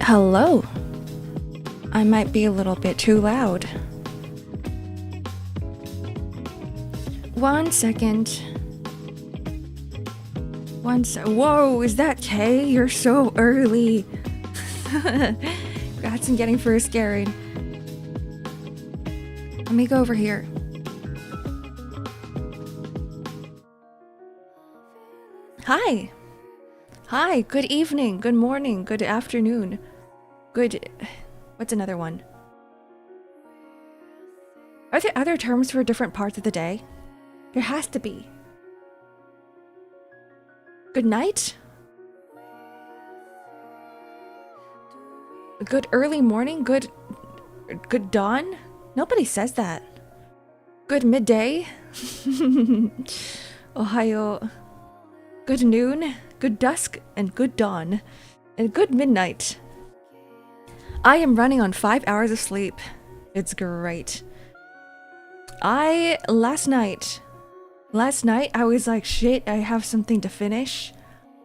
Hello. I might be a little bit too loud. 1 second. Whoa, is that Kay? You're so early. Rats and getting first scared. Let me go over here. Hi. Hi, good evening, good morning, good afternoon. What's another one? Are there other terms for different parts of the day? There has to be. Good night? Good early morning? Good dawn? Nobody says that. Good midday? Ohayo. Good noon? Good dusk? And good dawn? And good midnight. I am running on 5 hours of sleep. It's great. Last night I was like, shit, I have something to finish.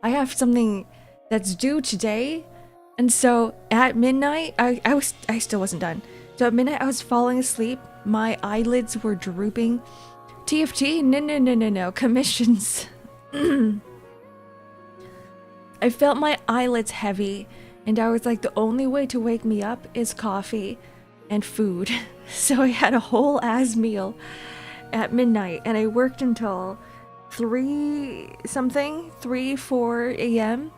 I have something that's due today. And so at midnight, I still wasn't done. So at midnight I was falling asleep. My eyelids were drooping. TFT? No. Commissions. I felt my eyelids heavy. And I was like, the only way to wake me up is coffee and food. So I had a whole ass meal at midnight and I worked until 4 a.m.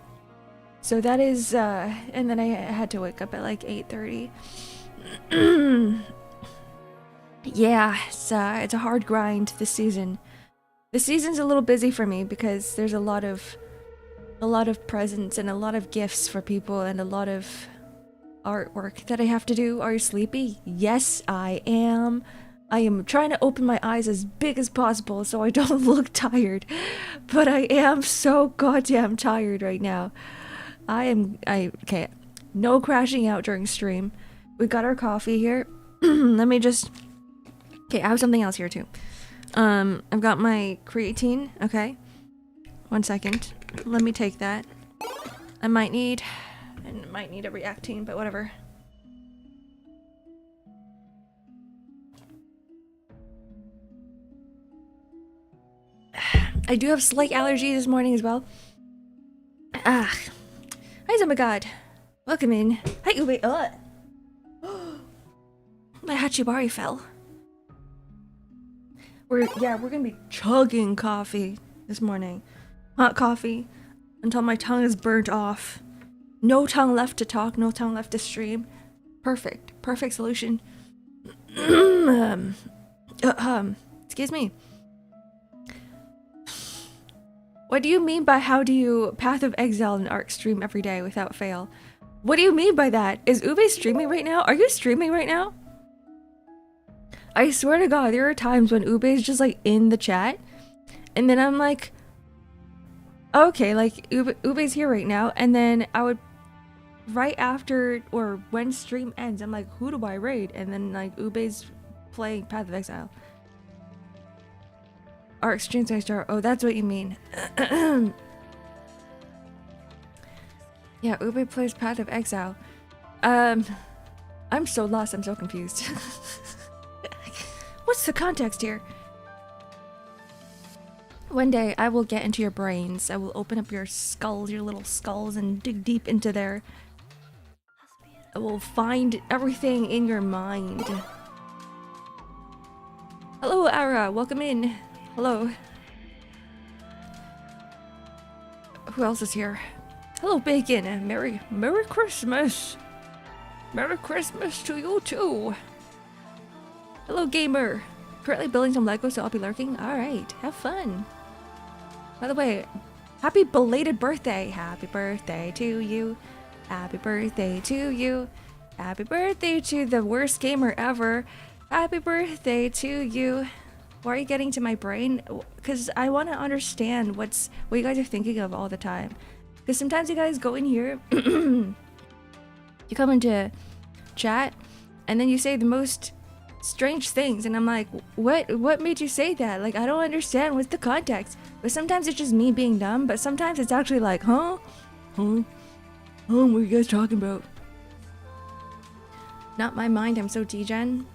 So that is, and then I had to wake up at like 8:30. Yeah, it's a hard grind this season. The season's a little busy for me because there's a lot of presents and a lot of gifts for people and a lot of artwork that I have to do. Are you sleepy? Yes, I am. I am trying to open my eyes as big as possible so I don't look tired. But I am so goddamn tired right now. Okay, no crashing out during stream. We got our coffee here. Let me just... Okay, I have something else here too. I've got my creatine, okay? 1 second. Let me take that. I might need a reactine, but whatever. I do have slight allergies this morning as well. Hi Zamagad. Welcome in. Hi Ube. My Hachibari fell. We're gonna be chugging coffee this morning. Hot coffee until my tongue is burnt off. No tongue left to talk, no tongue left to stream. Perfect solution. Excuse me. What do you mean by how do you Path of Exile and Ark stream every day without fail? What do you mean by that? Is Ube streaming right now? Are you streaming right now? I swear to God, there are times when Ube is just like in the chat and then I'm like, okay, like Ube's here right now, and then I would right after or when stream ends, I'm like, who do I raid? And then like Ube's playing Path of Exile. Ark streams I start. Oh, that's what you mean. Yeah, Ube plays Path of Exile. I'm so lost. I'm so confused. What's the context here? One day I will get into your brains. I will open up your skulls, your little skulls, and dig deep into there. I will find everything in your mind. Hello, Ara. Welcome in. Hello. Who else is here? Hello, Bacon. Merry Christmas. Merry Christmas to you too. Hello, Gamer. Currently building some Legos, so I'll be lurking. Alright, have fun. By the way, happy belated birthday. Happy birthday to you. Happy birthday to you. Happy birthday to the worst gamer ever. Happy birthday to you. Why are you getting to my brain? Because I want to understand what you guys are thinking of all the time. Because sometimes you guys go in here, you come into chat, and then you say the most strange things, and I'm like, what made you say that? Like, I don't understand what's the context. But sometimes it's just me being dumb, but sometimes it's actually like, huh? What are you guys talking about? Not my mind, I'm so degen.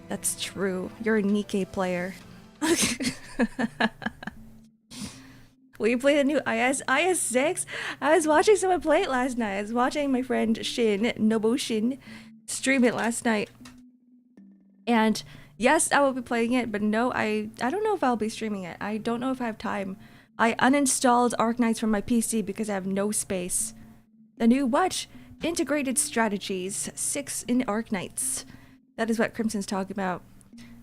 That's true. You're a Nikkei player. Will you play the new IS6? I was watching someone play it last night. I was watching my friend Shin, Noboshin, stream it last night. And yes, I will be playing it, but no, I don't know if I'll be streaming it. I don't know if I have time. I uninstalled Arknights from my PC because I have no space. The new what? Integrated strategies. 6 in Arknights. That is what Crimson's talking about.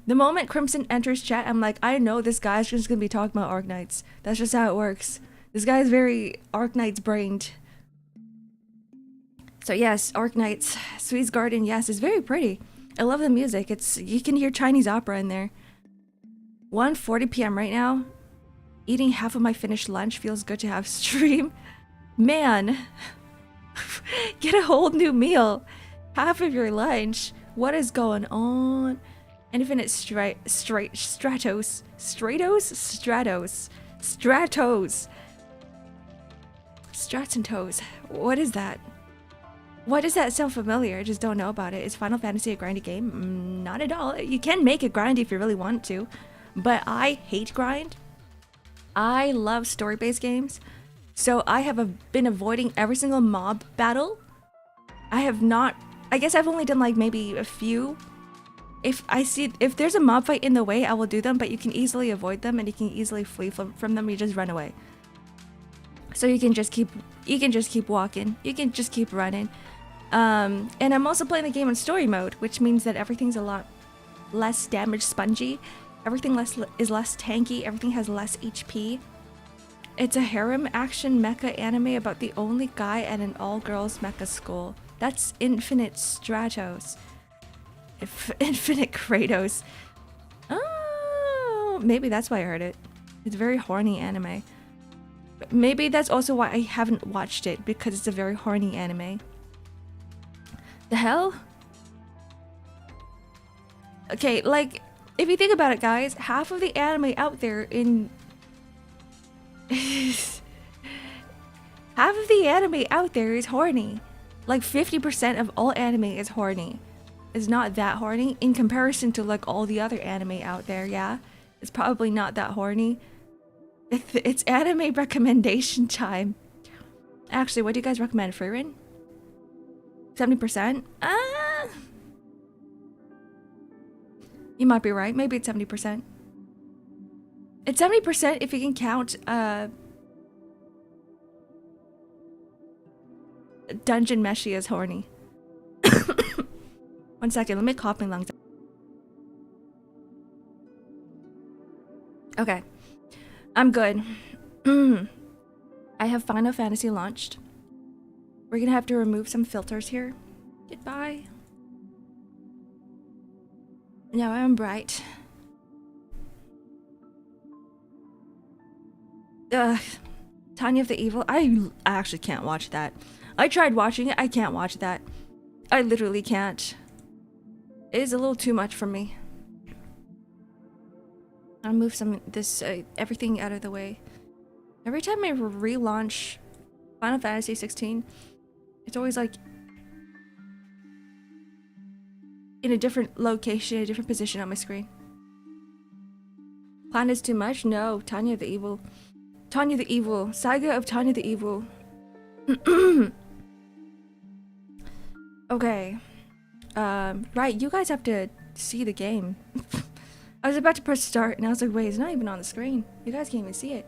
The moment Crimson enters chat, I'm like, I know this guy's just gonna be talking about Arknights. That's just how it works. This guy's very Arknights brained. So yes, Arknights. Sweet's Garden, yes, it's very pretty. I love the music. You can hear Chinese opera in there. 1:40 p.m. right now. Eating half of my finished lunch feels good to have stream. Man, get a whole new meal. Half of your lunch. What is going on? Infinite Stratos. Strats and toes. What is that? Why does that sound familiar? I just don't know about it. Is Final Fantasy a grindy game? Not at all. You can make it grindy if you really want to, but I hate grind. I love story-based games, so I have been avoiding every single mob battle. I guess I've only done like maybe a few. If there's a mob fight in the way, I will do them, but you can easily avoid them and you can easily flee from them. You just run away. So you can just keep walking. You can just keep running. And I'm also playing the game in story mode, which means that everything's a lot less damage spongy. Everything is less tanky. Everything has less HP. It's a harem action mecha anime about the only guy at an all-girls mecha school. That's Infinite Stratos. Infinite Kratos. Oh, maybe that's why I heard it. It's a very horny anime. Maybe that's also why I haven't watched it, because it's a very horny anime. The hell? Okay, like, if you think about it, guys, half of the anime out there in... half of the anime out there is horny. Like, 50% of all anime is horny. It's not that horny in comparison to, like, all the other anime out there, yeah? It's probably not that horny. It's anime recommendation time. Actually, what do you guys recommend? Freerin? 70%? You might be right. Maybe it's 70%. It's 70% if you can count Dungeon Meshi as horny. 1 second, let me cough my lungs. Okay. I'm good. I have Final Fantasy launched. We're gonna have to remove some filters here. Goodbye. Now I'm bright. Ugh. Tanya of the Evil. I actually can't watch that. I tried watching it. I can't watch that. I literally can't. It is a little too much for me. I'll move everything out of the way. Every time I relaunch Final Fantasy 16, it's always like in a different location, a different position on my screen. Plan is too much? No, Tanya the Evil. Tanya the Evil. Saga of Tanya the Evil. Okay. Right, you guys have to see the game. I was about to press start and I was like, wait, it's not even on the screen. You guys can't even see it.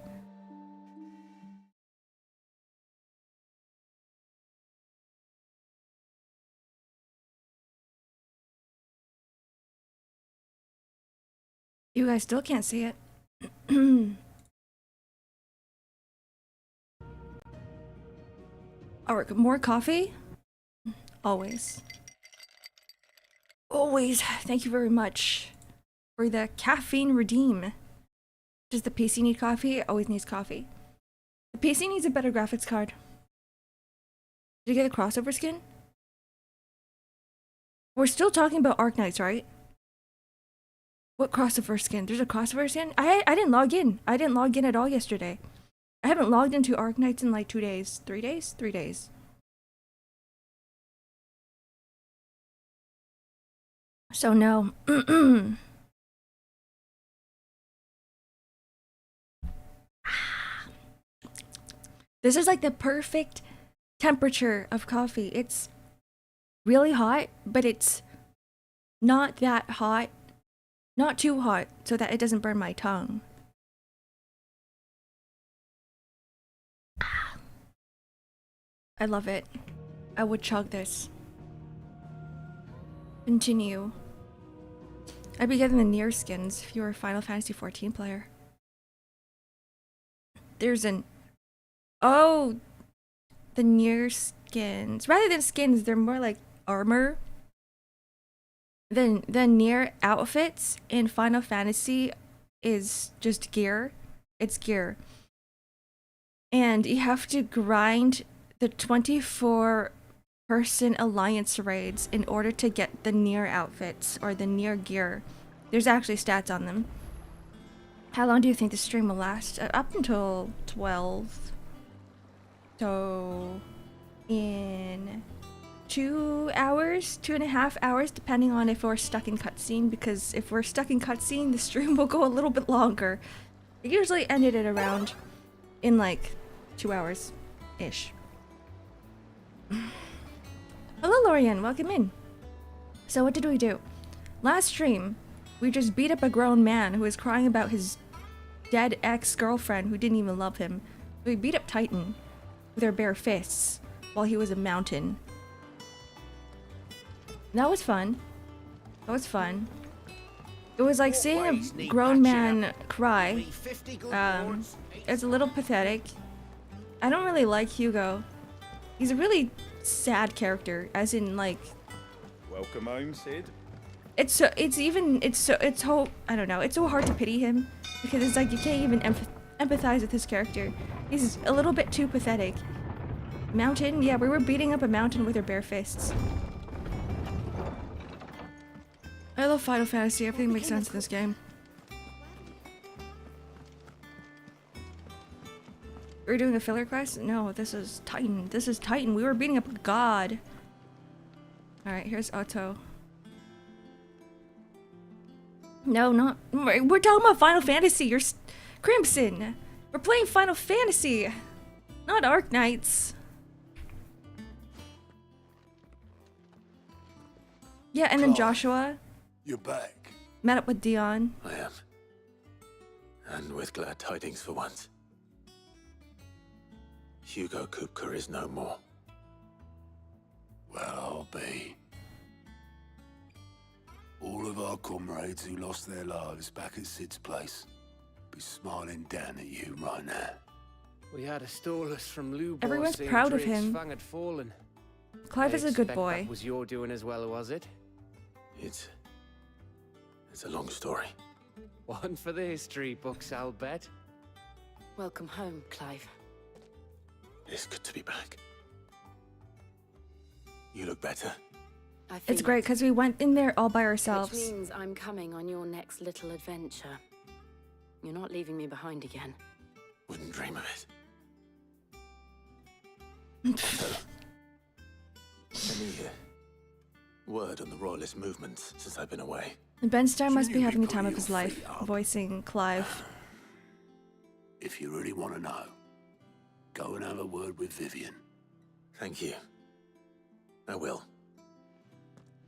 You guys still can't see it. Alright, more coffee? Always. Always. Thank you very much for the caffeine redeem. Does the PC need coffee? It always needs coffee. The PC needs a better graphics card. Did you get a crossover skin? We're still talking about Arknights, right? What crossover skin? There's a crossover skin? I didn't log in. I didn't log in at all yesterday. I haven't logged into Arknights in like 2 days. 3 days? 3 days. So no. This is like the perfect temperature of coffee. It's really hot, but it's not that hot. Not too hot so that it doesn't burn my tongue. I love it. I would chug this. Continue. I'd be getting the Nier skins if you were a Final Fantasy XIV player. There's an... Oh! The Nier skins. Rather than skins, they're more like armor. The Nier outfits in Final Fantasy is just gear. It's gear. And you have to grind the 24-person alliance raids in order to get the Nier outfits or the Nier gear. There's actually stats on them. How long do you think the stream will last? Up until 12. So in 2 hours, 2.5 hours, depending on if we're stuck in cutscene, because if we're stuck in cutscene, the stream will go a little bit longer. It usually ended at around in like 2 hours-ish. Hello Lorian, welcome in. So what did we do? Last stream, we just beat up a grown man who was crying about his dead ex-girlfriend who didn't even love him. We beat up Titan with our bare fists while he was a mountain. That was fun. That was fun. It was like seeing a grown man cry. It's a little pathetic. I don't really like Hugo. He's a really sad character, as in like... Welcome home, Sid. I don't know, it's so hard to pity him, because it's like you can't even empathize with his character. He's a little bit too pathetic. Mountain? Yeah, we were beating up a mountain with our bare fists. I love Final Fantasy, everything makes sense in this game. We're doing a filler quest? No, this is Titan. This is Titan. We were beating up a god. Alright, here's Otto. No, not... We're talking about Final Fantasy. You're... Crimson. We're playing Final Fantasy. Not Arc Knights. Yeah, and then Joshua. You're back. Met up with Dion. I am. And with glad tidings for once. Hugo Kupka is no more. Well, I'll be. All of our comrades who lost their lives back at Sid's place be smiling down at you right now. We had a stole us from Lubor. Everyone's proud of him. Fang had fallen. Clive is a good boy. That was your doing as well, was it? It's a long story. One for the history books, I'll bet. Welcome home, Clive. It's good to be back. You look better. It's great because we went in there all by Which ourselves. means I'm coming on your next little adventure. You're not leaving me behind again. Wouldn't dream of it. Any word on the royalist movements since I've been away? Ben Stein must be having the time of his life, voicing Clive. If you really want to know, go and have a word with Vivian. Thank you. I will.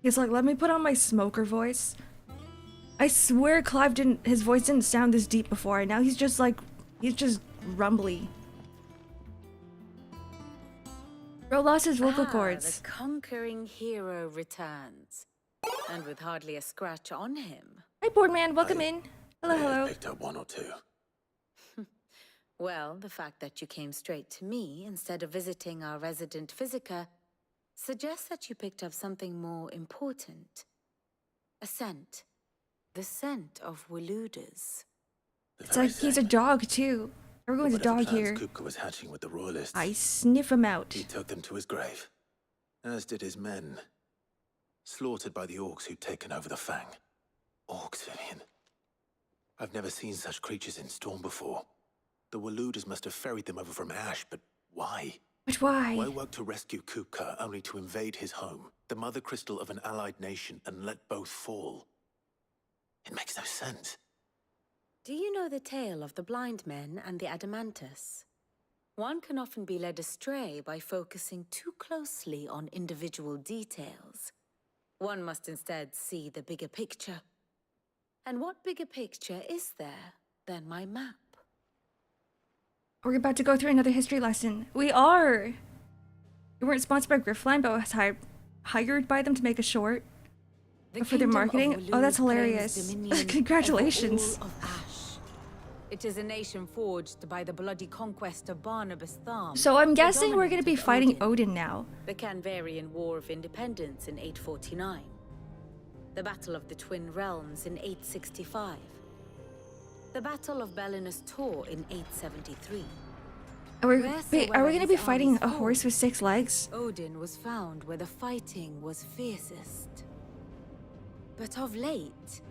He's like, let me put on my smoker voice. I swear Clive his voice didn't sound this deep before, and now he's just like, he's just rumbly. Bro lost his vocal cords. The conquering hero returns. And with hardly a scratch on him. Hi, Boardman, welcome in. Hello, I hello. picked up one or two. Well, the fact that you came straight to me instead of visiting our resident physiker suggests that you picked up something more important. A scent. The scent of Waludas. It's like he's a dog, too. Everyone's a dog here. Kupka was hatching with the royalists. I sniff him out. He took them to his grave, as did his men. Slaughtered by the orcs who'd taken over the Fang. Orcs, Vivian. I've never seen such creatures in Storm before. The Waludas must have ferried them over from Ash, but why? But why? Why work to rescue Kupka only to invade his home? the mother crystal of an allied nation and let both fall. It makes no sense. Do you know the tale of the blind men and the adamantus? One can often be led astray by focusing too closely on individual details. One must instead see the bigger picture. And what bigger picture is there than my map? We're about to go through another history lesson. We are! We weren't sponsored by Griffline, but was hired by them to make a short for their marketing. Oh, that's hilarious. Congratulations. Of Ash. It is a nation forged by the bloody conquest of Barnabas Tharm. So I'm guessing we're going to be dominant of fighting Odin now. The Canvarian War of Independence in 849. The Battle of the Twin Realms in 865. The Battle of Belinus Tor in 873. Wait, are we going to be fighting a horse with 6 legs? Odin was found where the fighting was fiercest. But of late,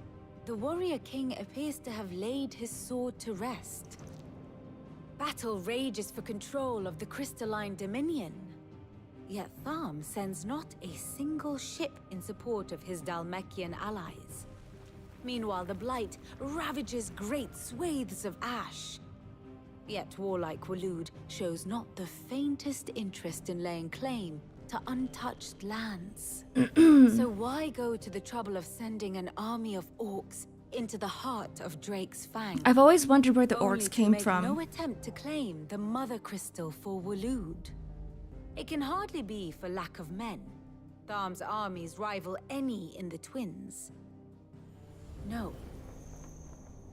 the warrior king appears to have laid his sword to rest. Battle rages for control of the crystalline dominion. Yet Tharm sends not a single ship in support of his Dhalmekian allies. Meanwhile, the Blight ravages great swathes of ash. Yet warlike Waloed shows not the faintest interest in laying claim to untouched lands. So why go to the trouble of sending an army of orcs into the heart of Drake's Fang? I've always wondered where the Only orcs to came make from. no attempt to claim the mother crystal for Waloed. It can hardly be for lack of men. Tharm's armies rival any in the Twins. No.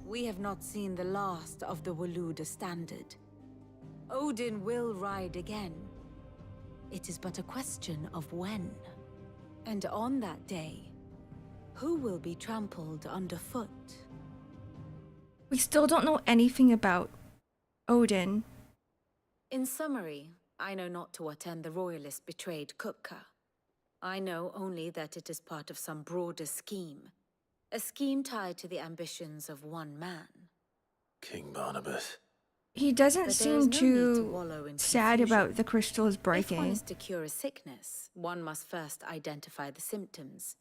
We have not seen the last of the Waloed standard. Odin will ride again. It is but a question of when. And on that day, who will be trampled underfoot? We still don't know anything about Odin. In summary, I know not to what end the royalist betrayed Kupka. I know only that it is part of some broader scheme. A scheme tied to the ambitions of one man. King Barnabas. He doesn't But there seem is no need to too wallow in sad confusion. about the crystals If one breaking. is to cure a sickness, one must first identify the symptoms.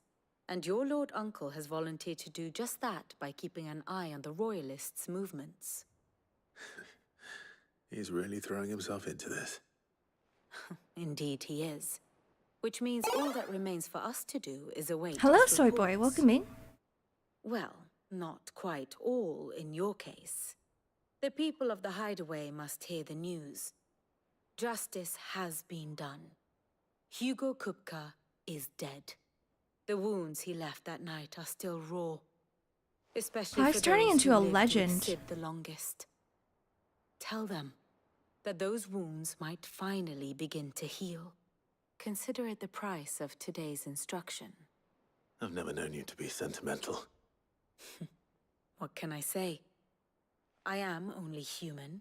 And your Lord Uncle has volunteered to do just that by keeping an eye on the royalists' movements. He's really throwing himself into this. Indeed he is. Which means all that remains for us to do is await Hello, his soy boy. reports. Welcome in. Well, not quite all in your case. The people of the Hideaway must hear the news. Justice has been done. Hugo Kupka is dead. The wounds he left that night are still raw. Especially Clive's for turning those into who a lived to legend. exist the longest. Tell them that those wounds might finally begin to heal. Consider it the price of today's instruction. I've never known you to be sentimental. What can I say? I am only human.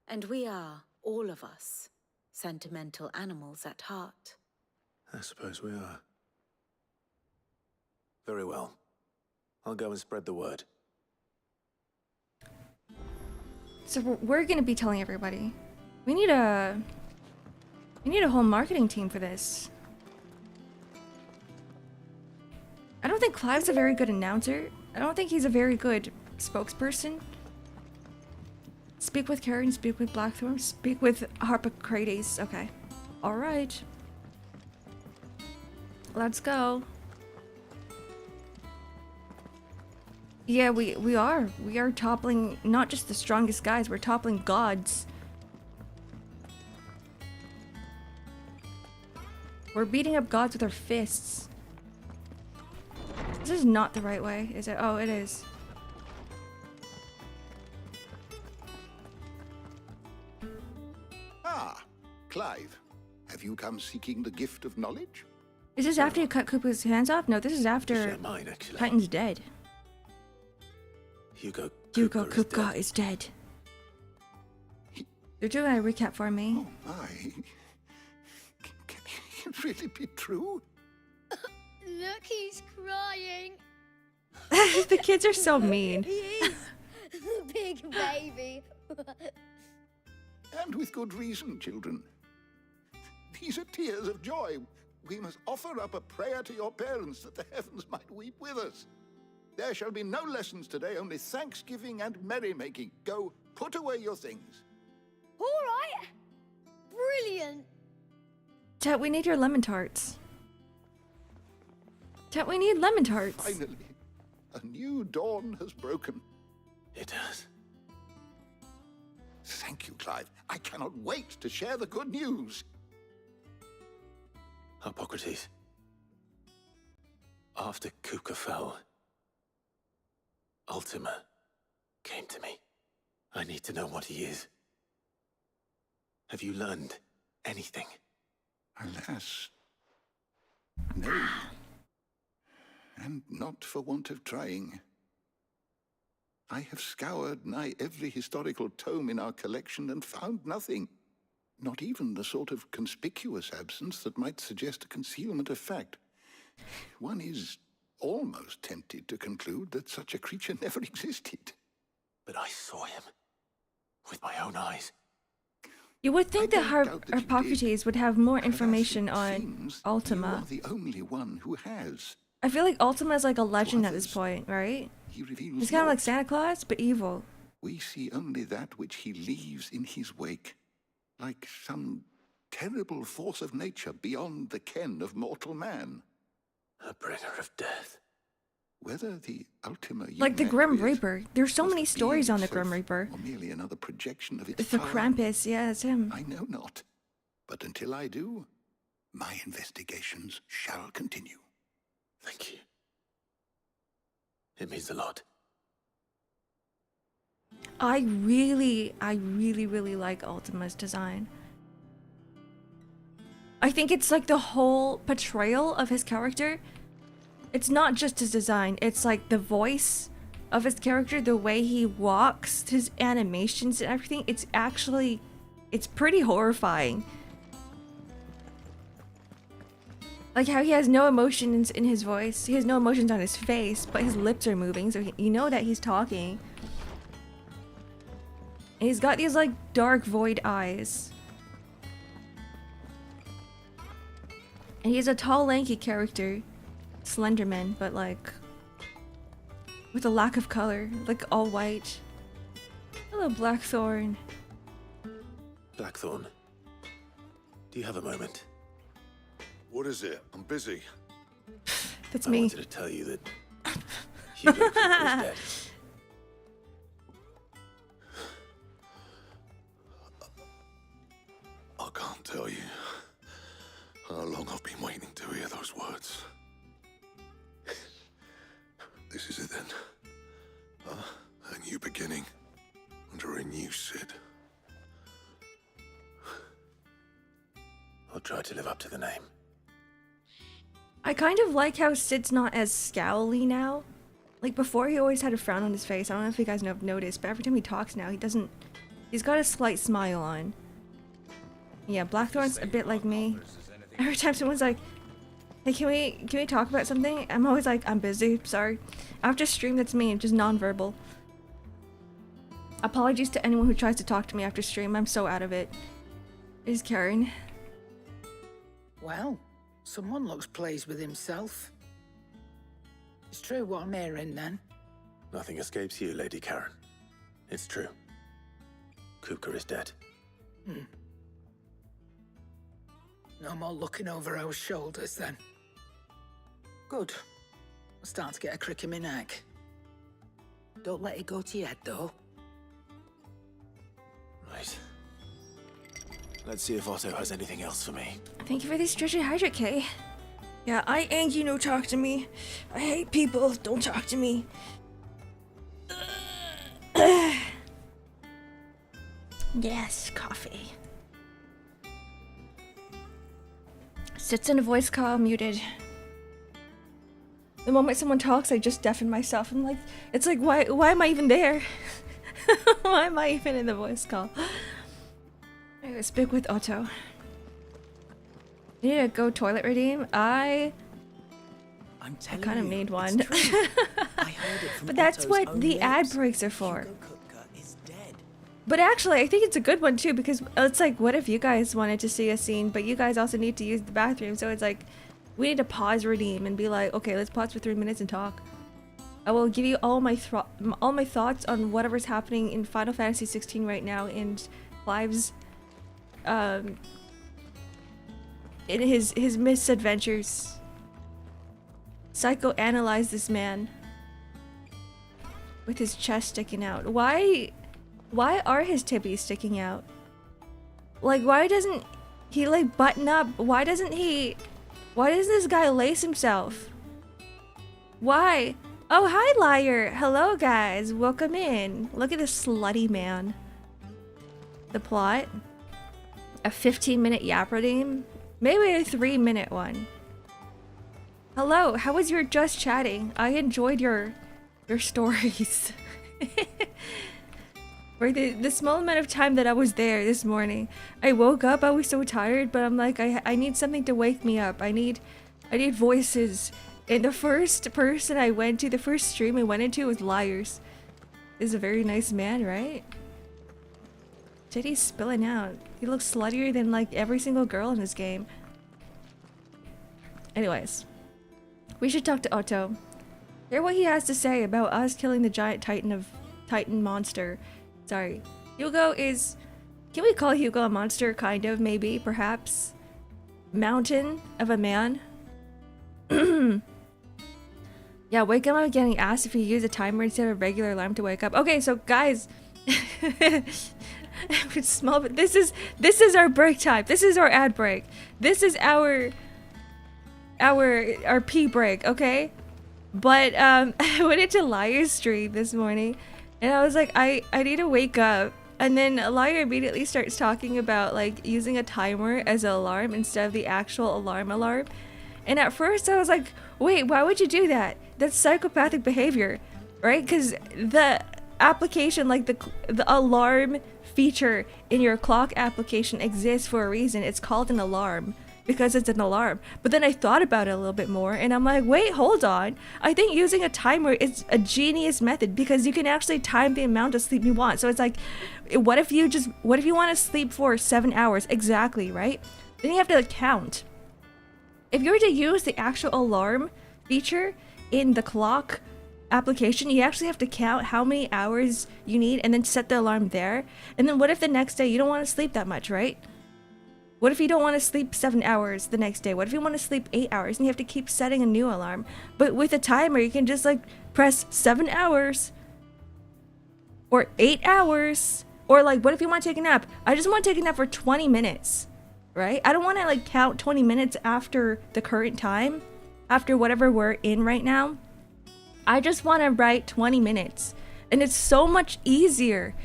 And we are, all of us, sentimental animals at heart. I suppose we are. Very well. I'll go and spread the word. So we're going to be telling everybody. We need a whole marketing team for this. I don't think Clive's a very good announcer. I don't think he's a very good spokesperson. Speak with Karen, speak with Blackthorn, speak with Harpocrates. Okay. Alright. Let's go. Yeah, we are. We are toppling not just the strongest guys, we're toppling gods. We're beating up gods with our fists. This is not the right way, is it? Oh, it is. Ah, Clive. Have you come seeking the gift of knowledge? Is this after you cut Koopa's hands off? No, this is after Share mine, actually. Titan's dead. Hugo Kupka is dead. You're doing a recap for me. Oh, my. Can it really be true? Look, he's crying. The kids are so mean. He is. Big baby. And with good reason, children. These are tears of joy. We must offer up a prayer to your parents that the heavens might weep with us. There shall be no lessons today, only thanksgiving and merrymaking. Go, put away your things. All right. Brilliant. Chat, we need your lemon tarts. Chat, we need lemon tarts. Finally, a new dawn has broken. It has. Thank you, Clive. I cannot wait to share the good news. Hippocrates. After Kuka fell, Ultima came to me. I need to know what he is. Have you learned anything? Alas, no. And not for want of trying. I have scoured nigh every historical tome in our collection and found nothing. Not even the sort of conspicuous absence that might suggest a concealment of fact. One is almost tempted to conclude that such a creature never existed. But I saw him with my own eyes. You would think I that don't doubt that you Hippocrates did. would have more Alas, information it on seems Ultima. You are the only one who has. I feel like Ultima is like a legend at this others, point, right? He reveals He's kind of like naught. Santa Claus, but evil. We see only that which he leaves in his wake, like some terrible force of nature beyond the ken of mortal man. A bringer of death. Whether the Ultima you Like the met Grim with Reaper. There's so was many the stories being on the itself, Grim Reaper. or merely another projection of its It's the power, Krampus, yeah, it's him. I know not. But until I do, my investigations shall continue. Thank you. It means a lot. I really like Ultima's design. I think it's like the whole portrayal of his character. It's not just his design, it's like the voice of his character, the way he walks, his animations and everything. It's pretty horrifying. Like how he has no emotions in his voice. He has no emotions on his face, but his lips are moving, so you know that he's talking. And he's got these like dark void eyes. And he's a tall, lanky character. Slenderman, but like with a lack of color, like all white. Hello, Blackthorn. Blackthorn, do you have a moment? What is it? I'm busy. That's I me. wanted to tell you that Hugo Cooper is dead. I can't tell you how long I've been waiting to hear those words. This is it then. A new beginning under a new Sid. I'll try to live up to the name. I kind of like how Sid's not as scowly now. Like before, he always had a frown on his face. I don't know if you guys have noticed, but every time he talks now, he doesn't. He's got a slight smile on. Yeah, Blackthorn's a bit like me. Every time someone's like, "Hey, can we talk about something?" I'm always like, "I'm busy, sorry." After stream, that's me, just non-verbal. Apologies to anyone who tries to talk to me after stream. I'm so out of it. Is Karen? Well, someone looks pleased with himself. It's true what I'm hearing then. Nothing escapes you, Lady Karen. It's true. Kuka is dead. No more looking over our shoulders then. Good. I'm starting to get a crick in my neck. Don't let it go to your head though. Right. Let's see if Otto has anything else for me. Thank you for this treasure hydrate, Kay. Yeah, I ain't you no talk to me. I hate people. Don't talk to me. Yes, coffee. Sits in a voice call, muted. The moment someone talks, I just deafen myself. I'm like, it's like, why am I even there? Why am I even in the voice call? I gotta speak with Otto. You need to go toilet redeem? I kind of need one. I heard it from But that's Otto's what own the ad lips. breaks are for. Hugo Kupka is dead. But actually, I think it's a good one too, because it's like, what if you guys wanted to see a scene, but you guys also need to use the bathroom? So it's like, we need to pause redeem and be like, okay, let's pause for 3 minutes and talk. I will give you all my thoughts on whatever's happening in Final Fantasy 16 right now, and Clive's in his misadventures. Psychoanalyze this man with his chest sticking out. Why are his tibbies sticking out? Like, why doesn't he like button up? Why doesn't this guy lace himself? Why? Oh, hi, liar. Hello, guys. Welcome in. Look at this slutty man. The plot? A 15-minute yap redeem? Maybe a 3-minute one. Hello, how was your just chatting? I enjoyed your stories. For the small amount of time that I was there this morning. I woke up, I was so tired, but I'm like, I need something to wake me up. I need voices. And the first person I went to, the first stream I went into was Liars. Is a very nice man, right? Titty's spilling out. He looks sluttier than like every single girl in this game. Anyways, we should talk to Otto. Hear what he has to say about us killing the giant Titan monster. Sorry. Hugo is... Can we call Hugo a monster? Kind of, maybe, perhaps. Mountain of a man. Yeah, wake him up getting asked if you use a timer instead of a regular alarm to wake up. Okay, so guys... Small, but this is our break time. This is our ad break. This is our pee break, okay? But I went into Liar's stream this morning and I was like, I need to wake up. And then Liar immediately starts talking about like using a timer as an alarm instead of the actual alarm. And at first I was like, wait, why would you do that? That's psychopathic behavior, right? Because the application, like the alarm feature in your clock application exists for a reason. It's called an alarm because it's an alarm. But then I thought about it a little bit more and I'm like, wait, hold on. I think using a timer is a genius method because you can actually time the amount of sleep you want. So it's like, what if you want to sleep for 7 hours? Exactly, right? Then you have to count. If you were to use the actual alarm feature in the clock application, you actually have to count how many hours you need and then set the alarm there. And then what if the next day you don't want to sleep that much, right? What if you don't want to sleep 7 hours the next day? What if you want to sleep 8 hours and you have to keep setting a new alarm? But with a timer, you can just like press 7 hours or 8 hours. Or like, what if you want to take a nap? I just want to take a nap for 20 minutes, right? I don't want to like count 20 minutes after the current time, after whatever we're in right now. I just want to write 20 minutes. And it's so much easier.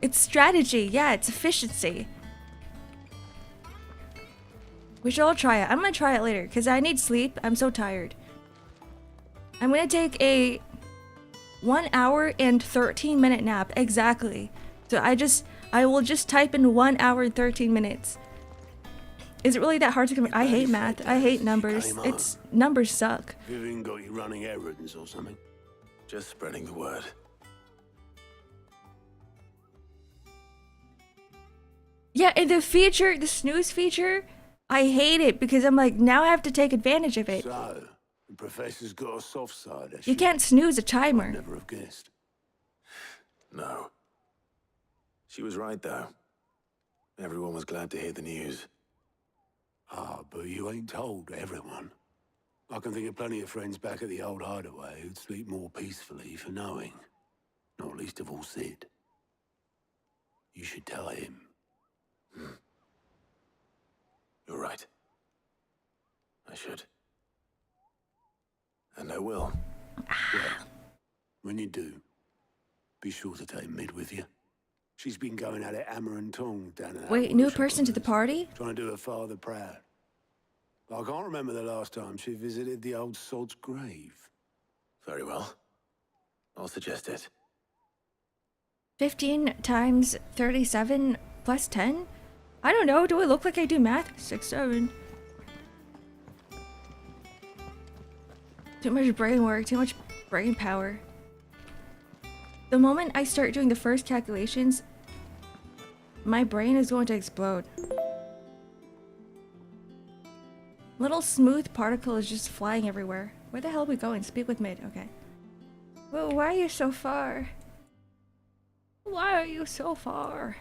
It's strategy. Yeah, it's efficiency. We should all try it. I'm going to try it later because I need sleep. I'm so tired. I'm going to take a 1 hour and 13 minute nap. Exactly. So I will just type in 1 hour and 13 minutes. Is it really that hard to come? I hate math. I hate numbers. Numbers suck. Vivian got you running errands or something? Just spreading the word. Yeah, and the snooze feature, I hate it because I'm like, now I have to take advantage of it. So, the professor's got a soft side, has You she? can't snooze a timer. Never have guessed. No. She was right, though. Everyone was glad to hear the news. Ah, but you ain't told everyone. I can think of plenty of friends back at the old hideaway who'd sleep more peacefully for knowing. Not least of all Sid. You should tell him. You're right. I should. And I will. Well, when you do, be sure to take Mid with you. She's been going at it hammer and tongs down at Wait, that new workshop person of to the hers, party? Trying to do her father proud. I can't remember the last time she visited the old sod's grave. Very well. I'll suggest it. 15 times 37 plus 10? I don't know. Do I look like I do math? 6, 7. Too much brain work. Too much brain power. The moment I start doing the first calculations, My brain is going to explode. Little smooth particle is just flying everywhere. Where the hell are we going? Speak with mid. Okay. Well, why are you so far? Why are you so far?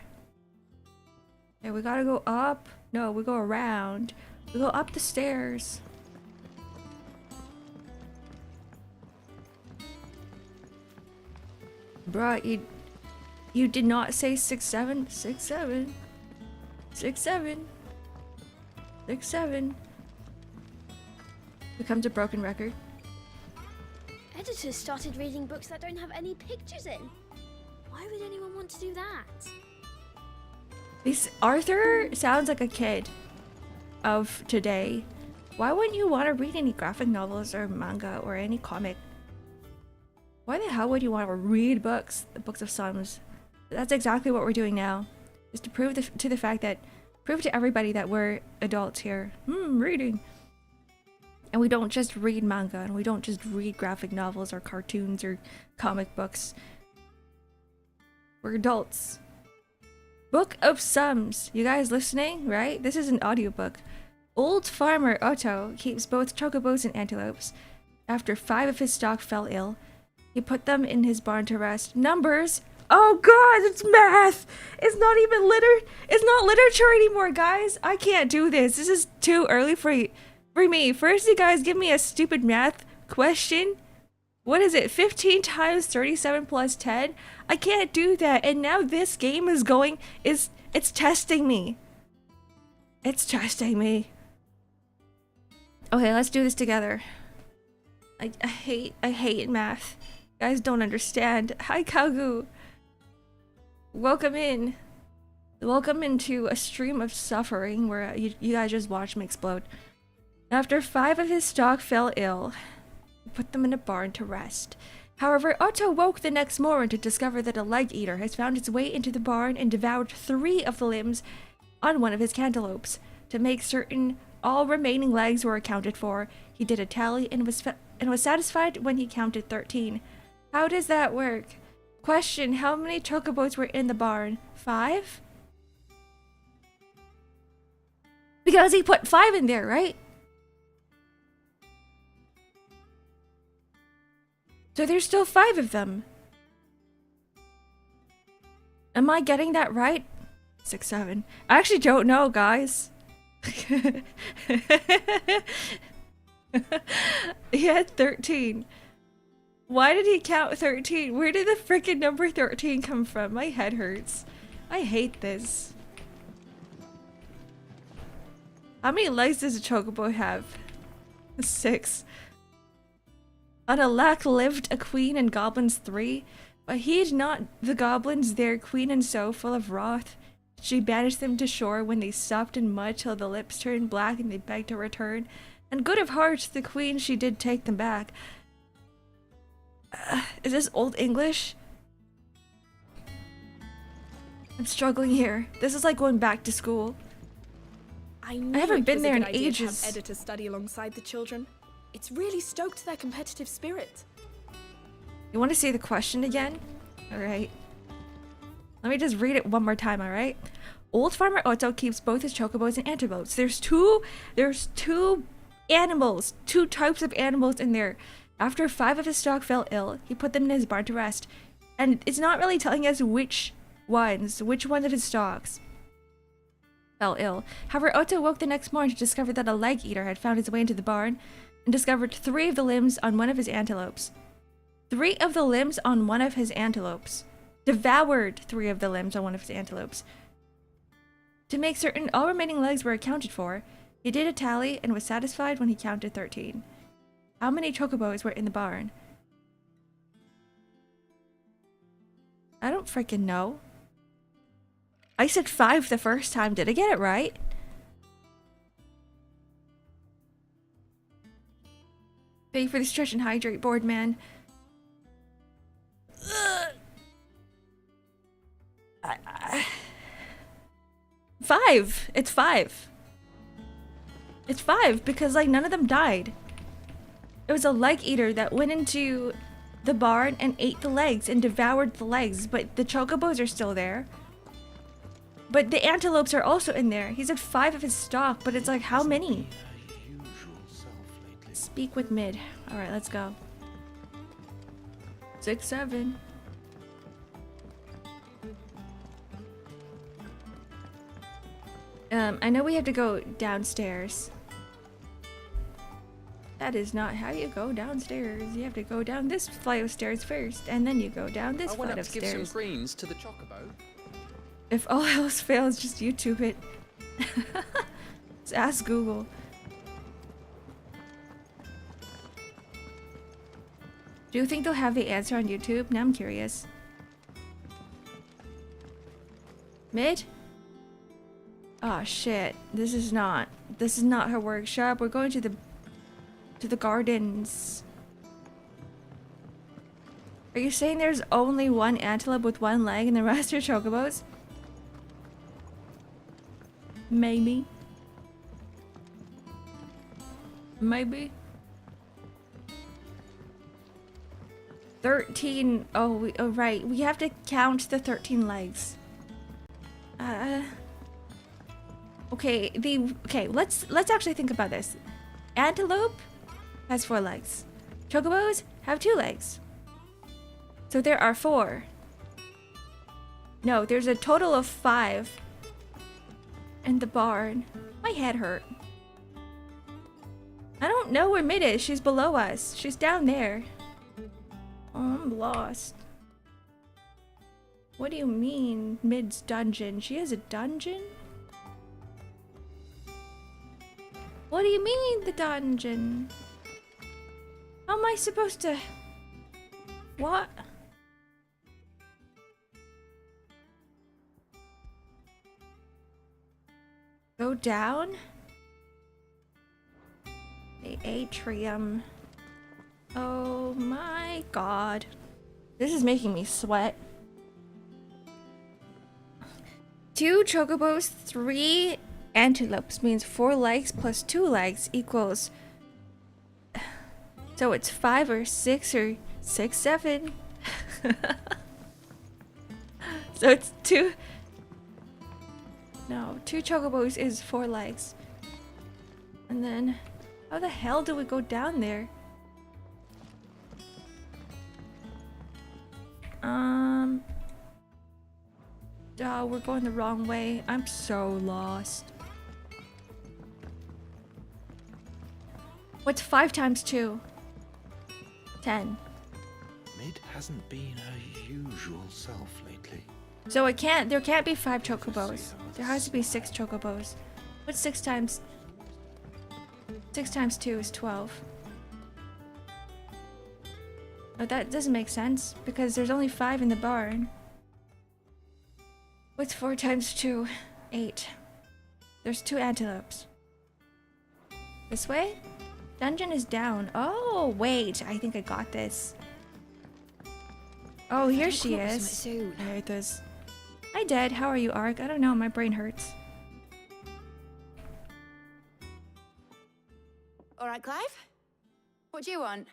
Okay, we gotta go up. No, we go around. We go up the stairs. Bruh, you did not say 6'7". 6'7". 6'7". 6'7". Becomes a broken record. Editors started reading books that don't have any pictures in. Why would anyone want to do that? This Arthur sounds like a kid of today. Why wouldn't you want to read any graphic novels or manga or any comic? Why the hell would you want to read books, the books of Psalms? That's exactly what we're doing now. Is to prove prove to everybody that we're adults here. Reading. And we don't just read manga, and we don't just read graphic novels or cartoons or comic books. We're adults. Book of Sums. You guys listening, right? This is an audiobook. Old farmer Otto keeps both chocobos and antelopes. After 5 of his stock fell ill, he put them in his barn to rest. Numbers. Oh god, it's math. It's not even it's not literature anymore, guys. I can't do this. This is too early for me. First, you guys give me a stupid math question. What is it? 15 times 37 plus 10? I can't do that. And now this game is it's testing me. It's testing me. Okay, let's do this together. I hate math. You guys don't understand. Hi, Kagu. Welcome in. Welcome into a stream of suffering where you guys just watch me explode. After 5 of his stock fell ill, he put them in a barn to rest. However, Otto woke the next morning to discover that a leg-eater has found its way into the barn and devoured 3 of the limbs on one of his cantaloupes. To make certain all remaining legs were accounted for, he did a tally and was satisfied when he counted 13. How does that work? Question, how many chocobos were in the barn? 5? Because he put 5 in there, right? So there's still 5 of them. Am I getting that right? 6, 7. I actually don't know, guys. He had 13. Why did he count 13? Where did the freaking number 13 come from? My head hurts. I hate this. How many legs does a chocobo have? 6. On a lac lived a queen and goblins 3, but heed not the goblins their queen, and so, full of wrath, she banished them to shore when they stopped in mud till the lips turned black and they begged to return. And good of heart, the queen she did take them back. Is this Old English? I'm struggling here. This is like going back to school. I haven't been there in ages. To have editors study alongside the children. It's really stoked their competitive spirit. You want to see the question again? Alright. Let me just read it one more time, alright? Old farmer Otto keeps both his chocobos and antelopes. There's two animals, 2 types of animals in there. After 5 of his stock fell ill, he put them in his barn to rest. And it's not really telling us which ones of his stocks fell ill. However, Otto woke the next morning to discover that a leg-eater had found his way into the barn and discovered 3 of the limbs on one of his antelopes. 3 of the limbs on one of his antelopes. Devoured 3 of the limbs on one of his antelopes. To make certain all remaining legs were accounted for, he did a tally and was satisfied when he counted 13. How many chocobos were in the barn? I don't freaking know. I said 5 the first time. Did I get it right? Pay for the stretch and hydrate board, man. Ugh. 5. It's 5. It's 5 because like none of them died. It was a leg eater that went into the barn and ate the legs and devoured the legs, but the chocobos are still there. But the antelopes are also in there. He's at 5 of his stock, but it's like, how many? Speak with mid. Alright, let's go. 6, 7. I know we have to go downstairs. That is not how you go downstairs. You have to go down this flight of stairs first, and then you go down this flight of stairs. I went up to give some greens to the chocobo. If all else fails, just YouTube it. Just ask Google. Do you think they'll have the answer on YouTube? Now I'm curious. Mid? Oh shit. This is not her workshop. We're going to the gardens. Are you saying there's only one antelope with one leg and the rest are chocobos? Maybe. Maybe. 13. Oh, right. We have to count the 13 legs. Okay, let's actually think about this. Antelope has 4 legs. Chocobos have 2 legs. So there are 4. No, there's a total of 5 in the barn. My head hurt. I don't know where Mid is. She's below us. She's down there. Oh, I'm lost. What do you mean, Mid's dungeon? She has a dungeon? What do you mean, the dungeon? How am I supposed to... What? Go down? The atrium. Oh my god. This is making me sweat. 2 chocobos, 3 antelopes means 4 legs plus 2 legs equals... So it's 5 or 6 or 6, 7. So it's 2... No, 2 chocobos is 4 legs. And then... How the hell do we go down there? Oh, we're going the wrong way. I'm so lost. What's 5 times 2? 10. Mid hasn't been her usual self lately. So there can't be 5 chocobos. There has to be 6 chocobos. What's 6 times 2 is 12. Oh, that doesn't make sense because there's only 5 in the barn. What's 4 times 2? 8. There's 2 antelopes. This way? Dungeon is down. Oh, wait. I think I got this. Oh, here she is. There it is. Hi, Dad. How are you, Ark? I don't know. My brain hurts. All right, Clive? What do you want?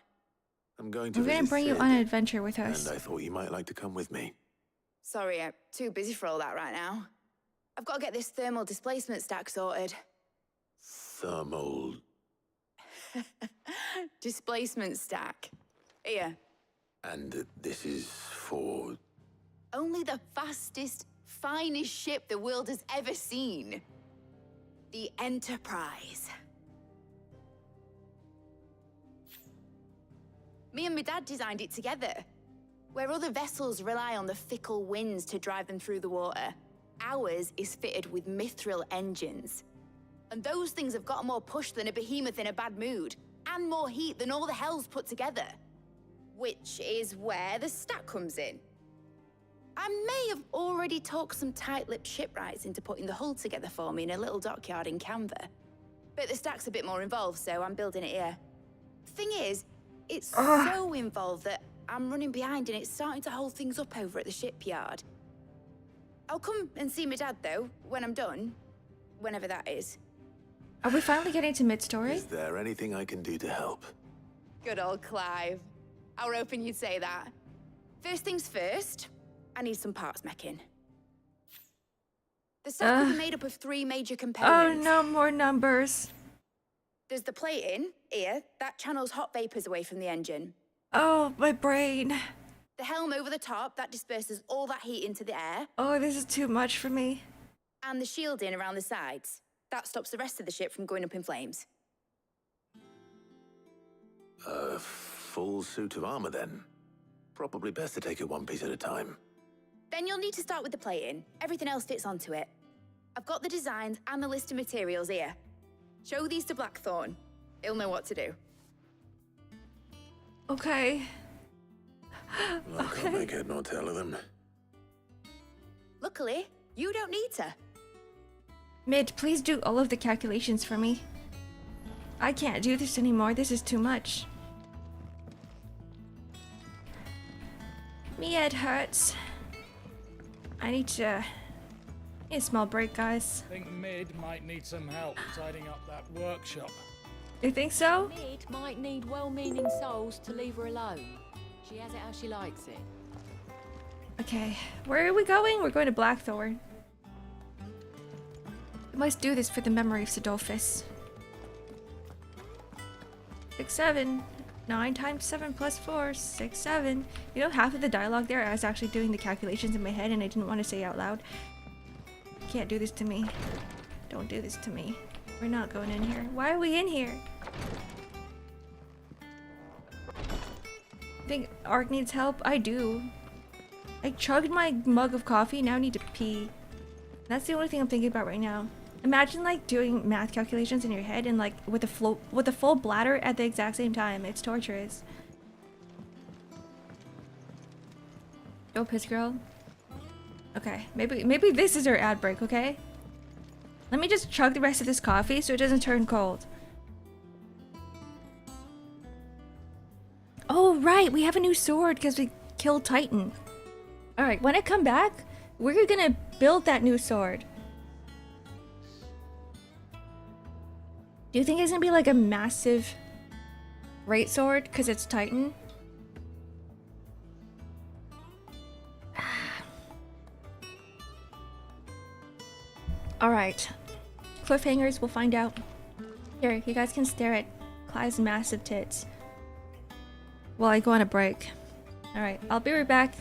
I'm going to We're gonna bring you on an adventure with us. And I thought you might like to come with me. Sorry, I'm too busy for all that right now. I've got to get this thermal displacement stack sorted. Thermal... Displacement stack. Here. And this is for... Only the fastest, finest ship the world has ever seen. The Enterprise. Me and my dad designed it together. Where other vessels rely on the fickle winds to drive them through the water, ours is fitted with mithril engines. And those things have got more push than a behemoth in a bad mood, and more heat than all the hells put together. Which is where the stack comes in. I may have already talked some tight-lipped shipwrights into putting the hull together for me in a little dockyard in Canva. But the stack's a bit more involved, so I'm building it here. Thing is, it's so involved that I'm running behind and it's starting to hold things up over at the shipyard. I'll come and see my dad, though, when I'm done. Whenever that is. Are we finally getting to mid-story? Is there anything I can do to help? Good old Clive. I were hoping you'd say that. First things first, I need some parts meching. The set could be made up of 3 major Oh components. no, more numbers. There's the plating, here, that channels hot vapors away from the engine. Oh, my brain. The helm over the top, that disperses all that heat into the air. Oh, this is too much for me. And the shielding around the sides. That stops the rest of the ship from going up in flames. A full suit of armor, then. Probably best to take it one piece at a time. Then you'll need to start with the plating. Everything else fits onto it. I've got the designs and the list of materials here. Show these to Blackthorn. He'll know what to do. Okay. I can't make head nor tail of them. Luckily, you don't need to. Mid, please do all of the calculations for me. I can't do this anymore. This is too much. My head hurts. I need a small break, guys. I think Mid might need some help tidying up that workshop. You think so? Mid might need well-meaning souls to leave her alone. She has it how she likes it. Okay, where are we going? We're going to Blackthorn. We must do this for the memory of Sidolphus. 6, 7. 9 times 7 plus 4, 6, 7. You know, half of the dialogue there, I was actually doing the calculations in my head and I didn't want to say out loud. You can't do this to me. Don't do this to me. We're not going in here. Why are we in here? Think Ark needs help? I do. I chugged my mug of coffee, now I need to pee. That's the only thing I'm thinking about right now. Imagine like doing math calculations in your head and like with a full bladder at the exact same time. It's torturous. Go piss girl. Okay, maybe this is our ad break, okay? Let me just chug the rest of this coffee so it doesn't turn cold. Oh right, we have a new sword because we killed Titan. Alright, when I come back, we're gonna build that new sword. Do you think it's gonna be like a massive great sword because it's Titan? Alright. Cliffhangers, we'll find out. Here, you guys can stare at Clive's massive tits while I go on a break. Alright, I'll be right back.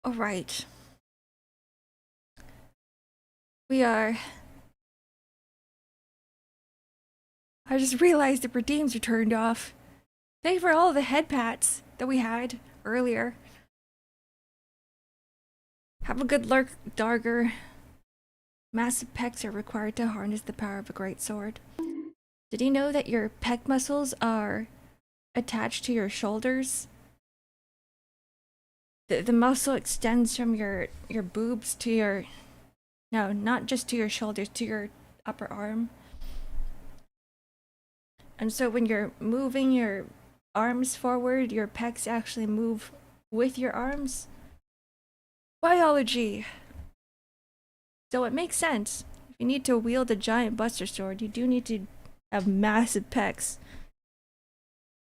All right. We are... I just realized the redeems are turned off. Thank you for all the head pats that we had earlier. Have a good lurk, Darger. Massive pecs are required to harness the power of a great sword. Did you know that your pec muscles are attached to your shoulders? The muscle extends from your boobs to your... No, not just to your shoulders, to your upper arm. And so when you're moving your arms forward, your pecs actually move with your arms. Biology! So it makes sense. If you need to wield a giant buster sword, you do need to have massive pecs.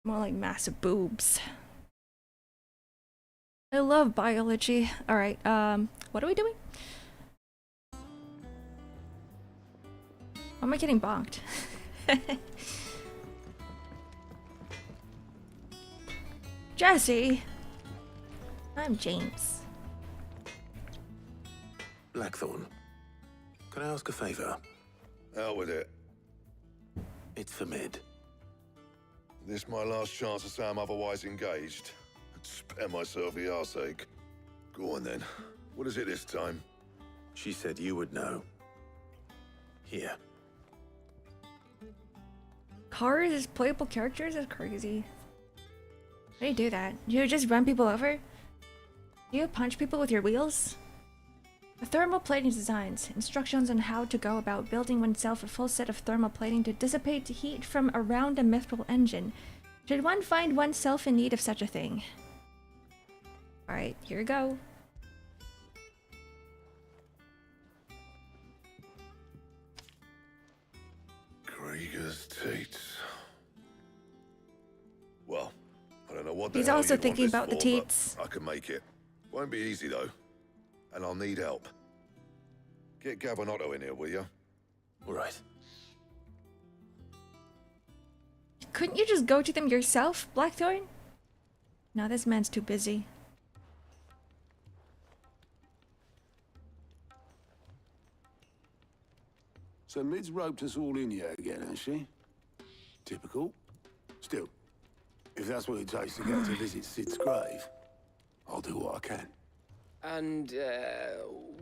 More like massive boobs. I love biology. Alright, what are we doing? Why am I getting bonked? Jesse! I'm James. Blackthorn, can I ask a favor? Out with it. It's for Mid. This my last chance to say I'm otherwise engaged. I'd spare myself the arseache. Go on then. What is it this time? She said you would know. Here. Cars as playable characters is crazy. How do you do that? Do you just run people over? Do you punch people with your wheels? The thermal plating designs. Instructions on how to go about building oneself a full set of thermal plating to dissipate heat from around a mithril engine. Should one find oneself in need of such a thing? Alright, here we go. Krieger's teats. Well, I don't know what the He's hell also you'd want thinking this about the for, teats. but I can make it. Won't be easy though. And I'll need help. Get Gav and Otto in here, will you? All right. Couldn't you just go to them yourself, Blackthorn? No, this man's too busy. So Mid's roped us all in yet again, hasn't she? Typical. Still, if that's what it takes to get to visit Sid's grave, I'll do what I can. And,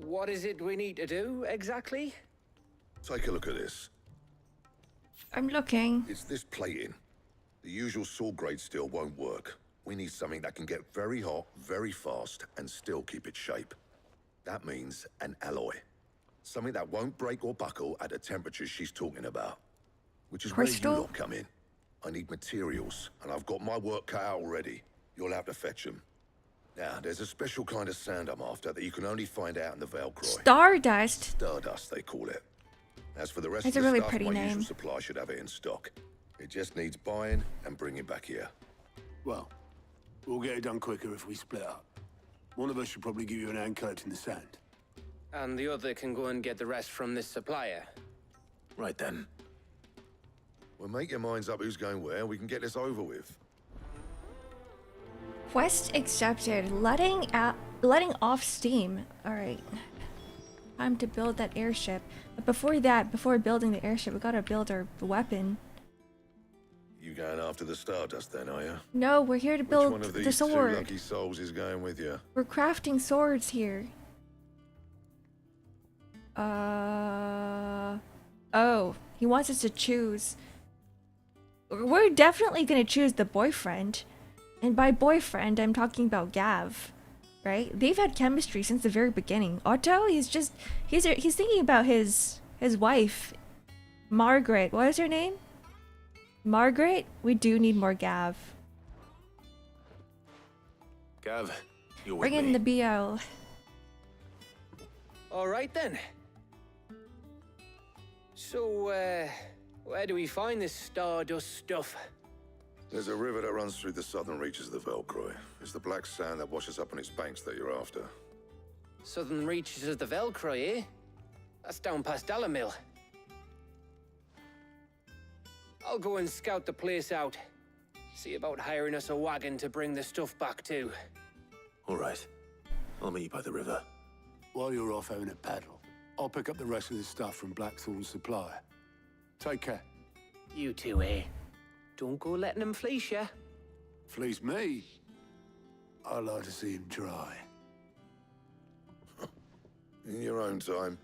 what is it we need to do, exactly? Take a look at this. I'm looking. It's this plating. The usual sword grade steel won't work. We need something that can get very hot, very fast, and still keep its shape. That means an alloy. Something that won't break or buckle at the temperatures she's talking about. Which is where you lot come in. I need materials, and I've got my work cut out already. You'll have to fetch them. Now, there's a special kind of sand I'm after that you can only find out in the Velcroy. Stardust? Stardust, they call it. As for the rest That's of a the really stuff, pretty my name. usual supply should have it in stock. It just needs buying and bringing back here. Well, we'll get it done quicker if we split up. One of us should probably give you an hand collecting the sand. And the other can go and get the rest from this supplier. Right then. Well, make your minds up who's going where, we can get this over with. Quest accepted. Letting off steam. Alright. Time to build that airship. But before that, before building the airship, we gotta build our weapon. You going after the Stardust then, are you? No, we're here to Which build one of the these two sword. lucky souls is going with you? We're crafting swords here. Oh, he wants us to choose. We're definitely gonna choose the boyfriend. And by boyfriend, I'm talking about Gav. Right? They've had chemistry since the very beginning. Otto, he's thinking about his wife. Margaret. What is her name? Margaret? We do need more Gav. Gav, you're with Bring me. in the BL. All right then. So, where do we find this Stardust stuff? There's a river that runs through the southern reaches of the Velcroy. It's the black sand that washes up on its banks that you're after. Southern reaches of the Velcroy, eh? That's down past Alamil. I'll go and scout the place out. See about hiring us a wagon to bring the stuff back to. All right. I'll meet you by the river. While you're off having a paddle, I'll pick up the rest of the stuff from Blackthorn's supply. Take care. You two, eh? Don't go letting him fleece ya. Fleece me? I like to see him try. In your own time.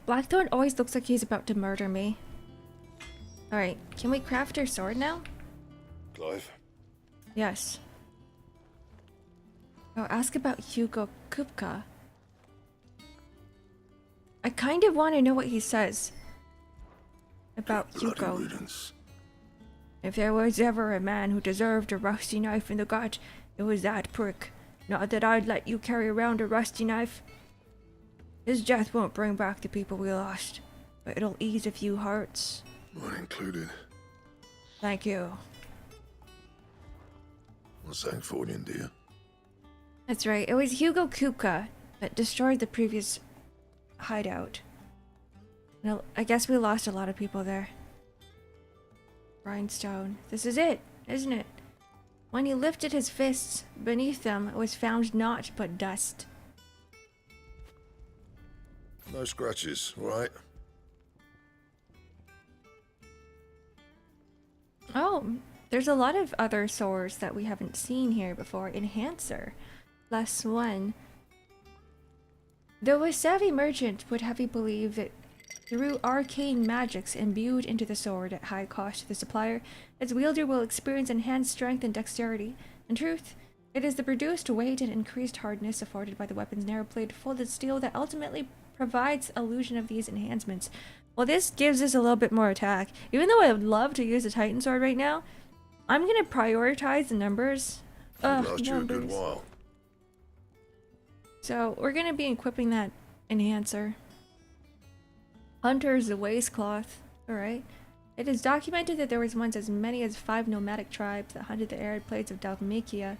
Blackthorn always looks like he's about to murder me. Alright, can we craft our sword now? Clive? Yes. Oh, ask about Hugo Kupka. I kind of want to know what he says about Hugo. If there was ever a man who deserved a rusty knife in the gut, it was that prick. Not that I'd let you carry around a rusty knife. His death won't bring back the people we lost, but it'll ease a few hearts. Mine included. Thank you. Well, Sancfordian, dear. That's right, it was Hugo Kupka that destroyed the previous hideout. No, I guess we lost a lot of people there. Grindstone. This is it, isn't it? When he lifted his fists, beneath them was found naught but dust. No scratches, right? Oh, there's a lot of other swords that we haven't seen here before. Enhancer. +1. Though a savvy merchant would have you believe that through arcane magics imbued into the sword at high cost to the supplier, its wielder will experience enhanced strength and dexterity. In truth, it is the reduced weight and increased hardness afforded by the weapon's narrow blade folded steel that ultimately provides illusion of these enhancements. Well, this gives us a little bit more attack. Even though I would love to use a Titan sword right now, I'm gonna prioritize the numbers. Last you a good while. So we're gonna be equipping that enhancer. Hunter's waistcloth. Alright. It is documented that there was once as many as 5 nomadic tribes that hunted the arid plains of Dalmatia.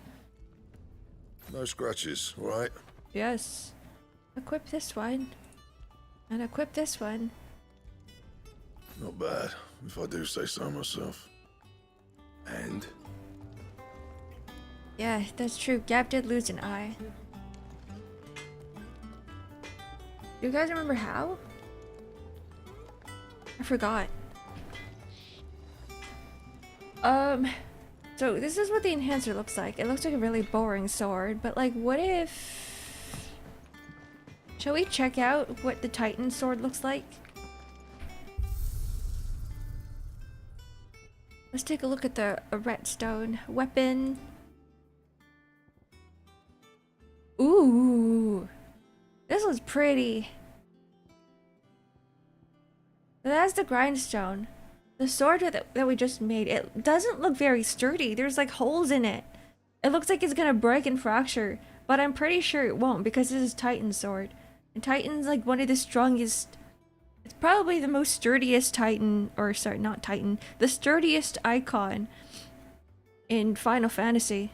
No scratches, right? Yes. Equip this one. And equip this one. Not bad, if I do say so myself. And? Yeah, that's true. Gab did lose an eye. Do you guys remember how? I forgot. So this is what the enhancer looks like. It looks like a really boring sword, but like, what if... Shall we check out what the Titan sword looks like? Let's take a look at the redstone weapon. Ooh, this was pretty. That's the grindstone. The sword that we just made, it doesn't look very sturdy. There's like holes in it. It looks like it's gonna break and fracture, but I'm pretty sure it won't because this is Titan's sword. And Titan's like one of the strongest. It's probably the most sturdiest Titan, or sorry, not Titan, the sturdiest icon in Final Fantasy.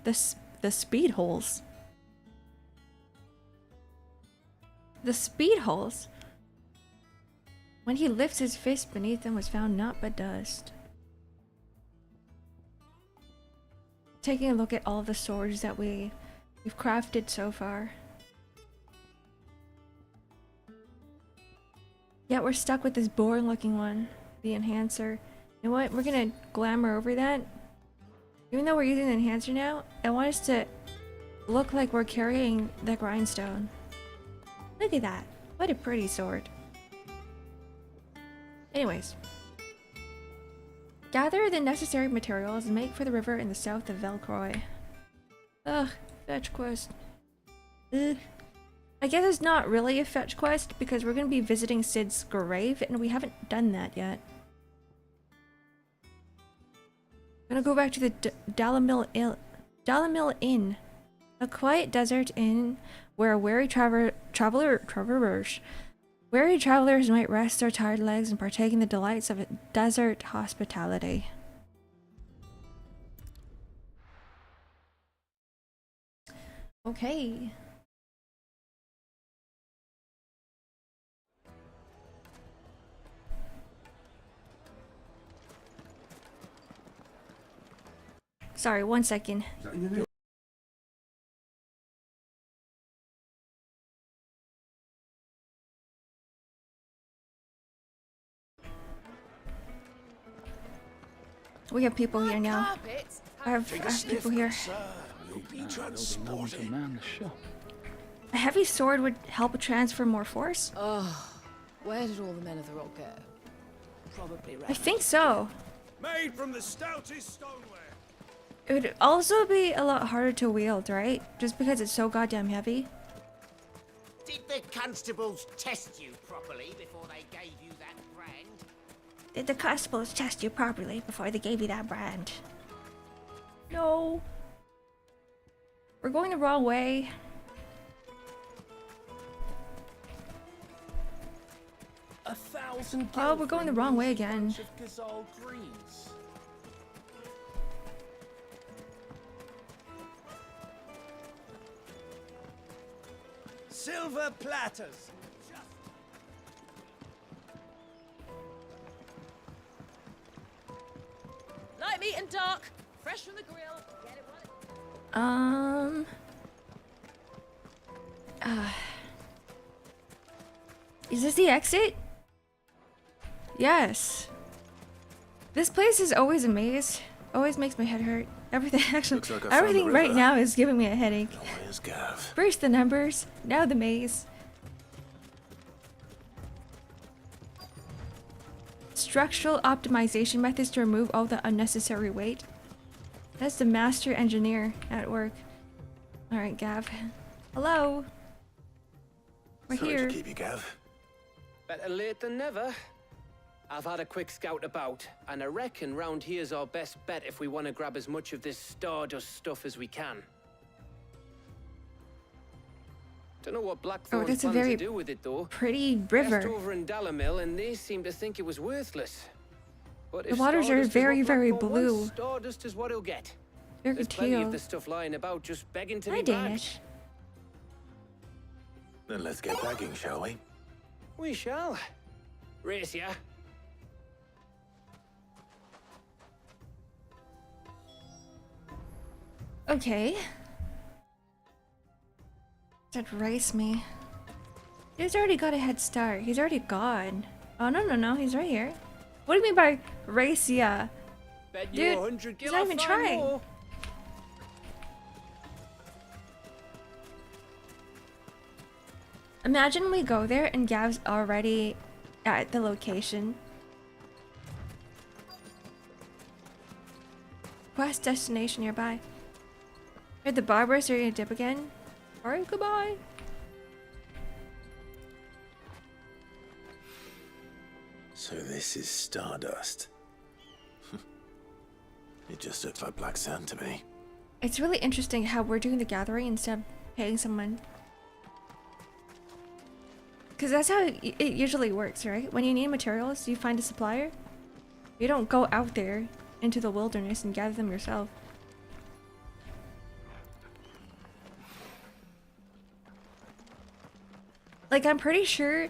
The speed holes. The speed holes. When he lifts his fist, beneath them was found naught but dust. Taking a look at all the swords that we've crafted so far. Yeah, we're stuck with this boring looking one, the enhancer. You know what? We're gonna glamour over that. Even though we're using the enhancer now, I want us to look like we're carrying the grindstone. Look at that. What a pretty sword. Anyways. Gather the necessary materials and make for the river in the south of Velcroy. Ugh, fetch quest. Ugh. I guess it's not really a fetch quest because we're going to be visiting Sid's grave and we haven't done that yet. I'm going to go back to the Dalamil Inn. A quiet desert inn where weary travelers might rest their tired legs and partake in the delights of desert hospitality. Okay. Sorry, 1 second. We have people here now. I have people here. A heavy sword would help transfer more force? Oh, where did all the men of the rock go? Probably I think so. Made from the stoutest stoneware. It would also be a lot harder to wield, right? Just because it's so goddamn heavy. Did the constables test you properly before they gave you that brand? Did the constables test you properly before they gave you that brand? No. We're going the wrong way. Oh, we're going the wrong way again. Silver platters. Light meat and dark, fresh from the grill. Get it Is this the exit? Yes. This place is always a maze. Always makes my head hurt. Everything actually, Like everything right now is giving me a headache. Where's Gav? First the numbers, now the maze. Structural optimization methods to remove all the unnecessary weight. That's the master engineer at work. Alright, Gav. Hello. We're Sorry here. to keep you, Gav. Better late than never. I've had a quick scout about, and I reckon round here's our best bet if we want to grab as much of this stardust stuff as we can. Don't know what Blackthorn's that's a plan very to do with it though. pretty river. Just over in Dalamil, and they seem to think it was worthless. But The if waters are stardust is very, what very Blackthorn blue. wants, stardust is what he'll get. Very There's plenty teal. of the stuff lying about, just begging to Hi, be bagged. Danish. Then let's get bagging, shall we? We shall. Race ya. Okay. That race me. He's already got a head start. He's already gone. Oh, no. He's right here. What do you mean by race ya? Bet you Dude, 100 he's gil not I'll even find trying. more. Imagine we go there and Gav's already at the location. Quest destination nearby. At the barbers, are you gonna dip again? Alright, goodbye. So this is stardust. It just looks like black sand to me. It's really interesting how we're doing the gathering instead of paying someone. Because that's how it usually works, right? When you need materials, you find a supplier. You don't go out there into the wilderness and gather them yourself. Like, I'm pretty sure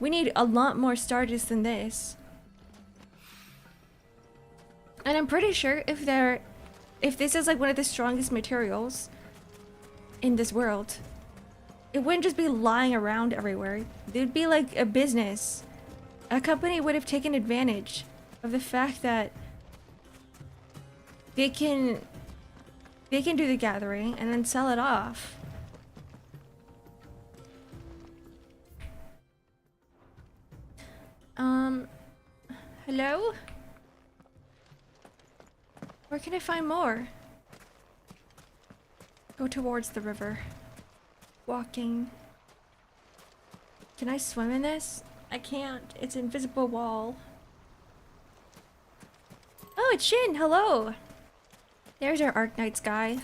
we need a lot more stardust than this. And I'm pretty sure if this is like one of the strongest materials in this world, it wouldn't just be lying around everywhere. There'd be like a business. A company would have taken advantage of the fact that they can do the gathering and then sell it off. Hello? Where can I find more? Go towards the river. Walking. Can I swim in this? I can't. It's an invisible wall. Oh, it's Shin. Hello. There's our Arknights guy.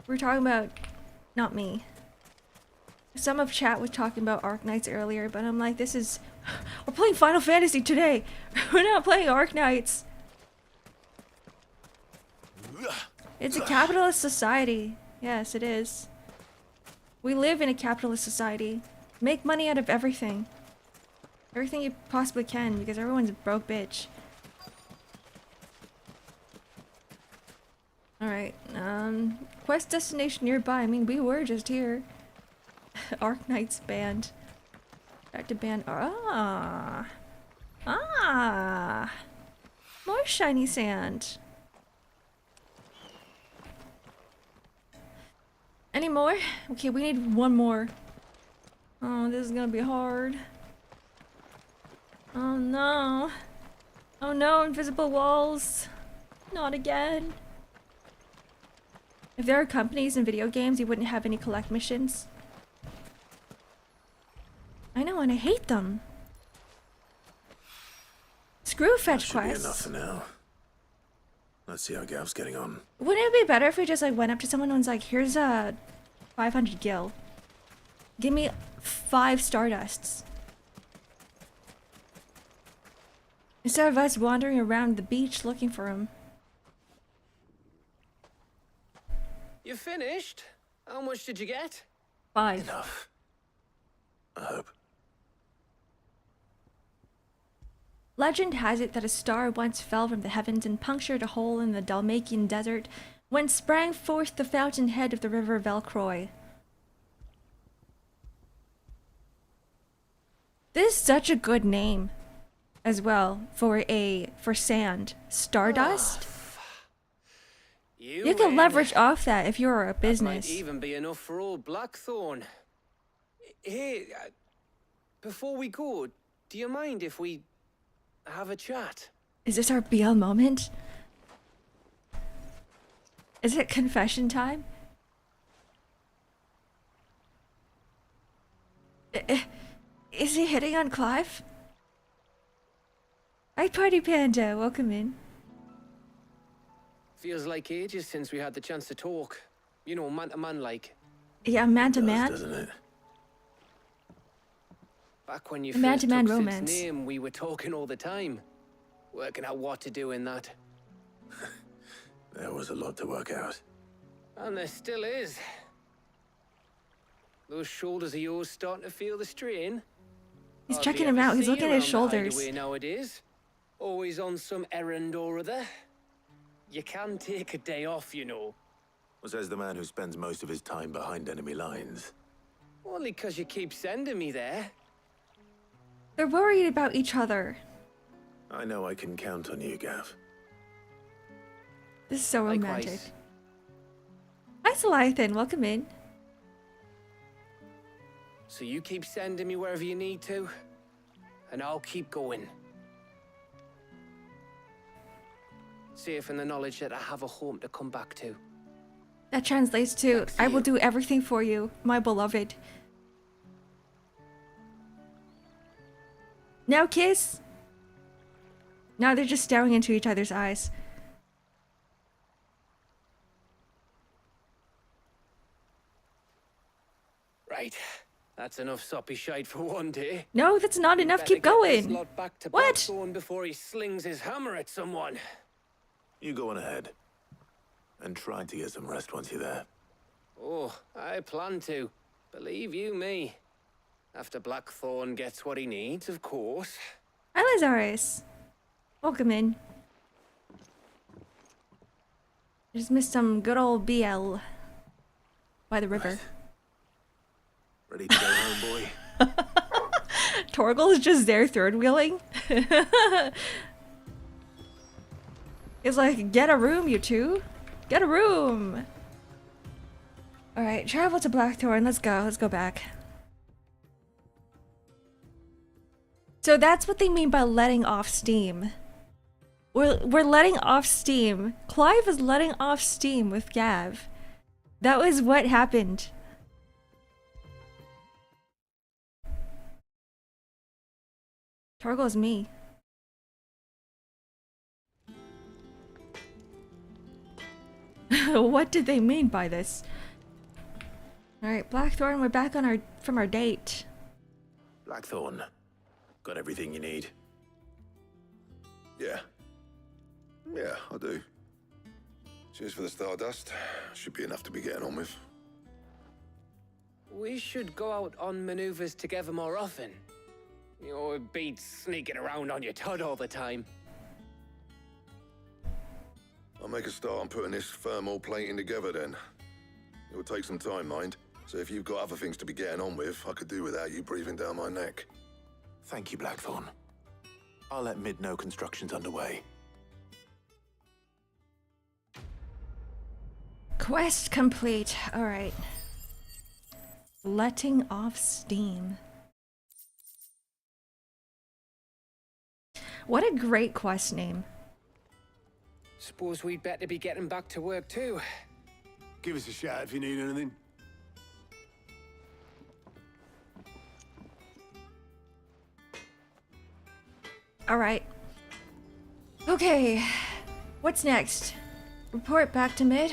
We're talking about... Not me. Some of chat was talking about Arknights earlier, but I'm like, this is... We're playing Final Fantasy today. We're not playing Arknights. It's a capitalist society. Yes, it is. We live in a capitalist society. Make money out of everything. Everything you possibly can, because everyone's a broke bitch. Alright, quest destination nearby. I mean, we were just here. Arc Knight's band. Back to band. Ah! Ah! More shiny sand. Any more? Okay, we need one more. Oh, this is gonna be hard. Oh no. Oh no, invisible walls. Not again. If there are companies in video games, you wouldn't have any collect missions. I know, and I hate them. Screw fetch That should be quests. enough for now. Let's see how Gav's getting on. Wouldn't it be better if we just like went up to someone and was like, here's a 500 gil. Give me 5 Stardusts. Instead of us wandering around the beach looking for him. You finished? How much did you get? 5. Enough. I hope. Legend has it that a star once fell from the heavens and punctured a hole in the Dalmatian desert, whence sprang forth the fountainhead of the river Velcroy. This is such a good name as well for sand. Stardust? You can leverage off that if you're a business. That might even be enough for old Blackthorn. Hey, before we go, do you mind if we have a chat? Is this our BL moment? Is it confession time? Is he hitting on Clive? Hi, Party Panda. Welcome in. Feels like ages since we had the chance to talk. You know, man to man like. Yeah, man to man. Doesn't it? Back when you A man first to man took Sid's romance. name, we were talking all the time. Working out what to do in that. There was a lot to work out. And there still is. Those shoulders of yours starting to feel the strain? He's Hardly checking him ever out. He's see looking you at his around the shoulders. hideaway nowadays. Always on some errand or other. You can take a day off, you know. Well, says the man who spends most of his time behind enemy lines. Only 'cause you keep sending me there. They're worried about each other. I know I can count on you, Gav. This is so romantic. Likewise. Hi, Salithan. Welcome in. So you keep sending me wherever you need to, and I'll keep going. Safe in the knowledge that I have a home to come back to. That translates to, I will do everything for you, my beloved. Now kiss? Now they're just staring into each other's eyes. Right. That's enough soppy shite for one day. No, that's not enough. Better Keep get this going. lot back to What? Blackthorn before he slings his hammer at someone. You go on ahead. And try to get some rest once you're there. Oh, I plan to. Believe you me. After Blackthorn gets what he needs, of course. Hi, Lazarus. Welcome in. Just missed some good old BL by the river. Ready to go home, boy? Torgal is just there third wheeling. He's like, get a room, you two. Get a room. Alright, travel to Blackthorn. Let's go. Let's go back. So that's what they mean by letting off steam. We're letting off steam. Clive is letting off steam with Gav. That was what happened. Torgal's me. What did they mean by this? Alright, Blackthorn, we're back on from our date. Blackthorn. Got everything you need? Yeah. Yeah, I do. Cheers for the Stardust. Should be enough to be getting on with. We should go out on maneuvers together more often. You know, it beats sneaking around on your Todd all the time. I'll make a start on putting this thermal plating together then. It will take some time, mind. So if you've got other things to be getting on with, I could do without you breathing down my neck. Thank you, Blackthorn. I'll let Mid know construction's underway. Quest complete. Alright. Letting off steam. What a great quest name. Suppose we'd better be getting back to work too. Give us a shout if you need anything. Alright. Okay. What's next? Report back to Mid?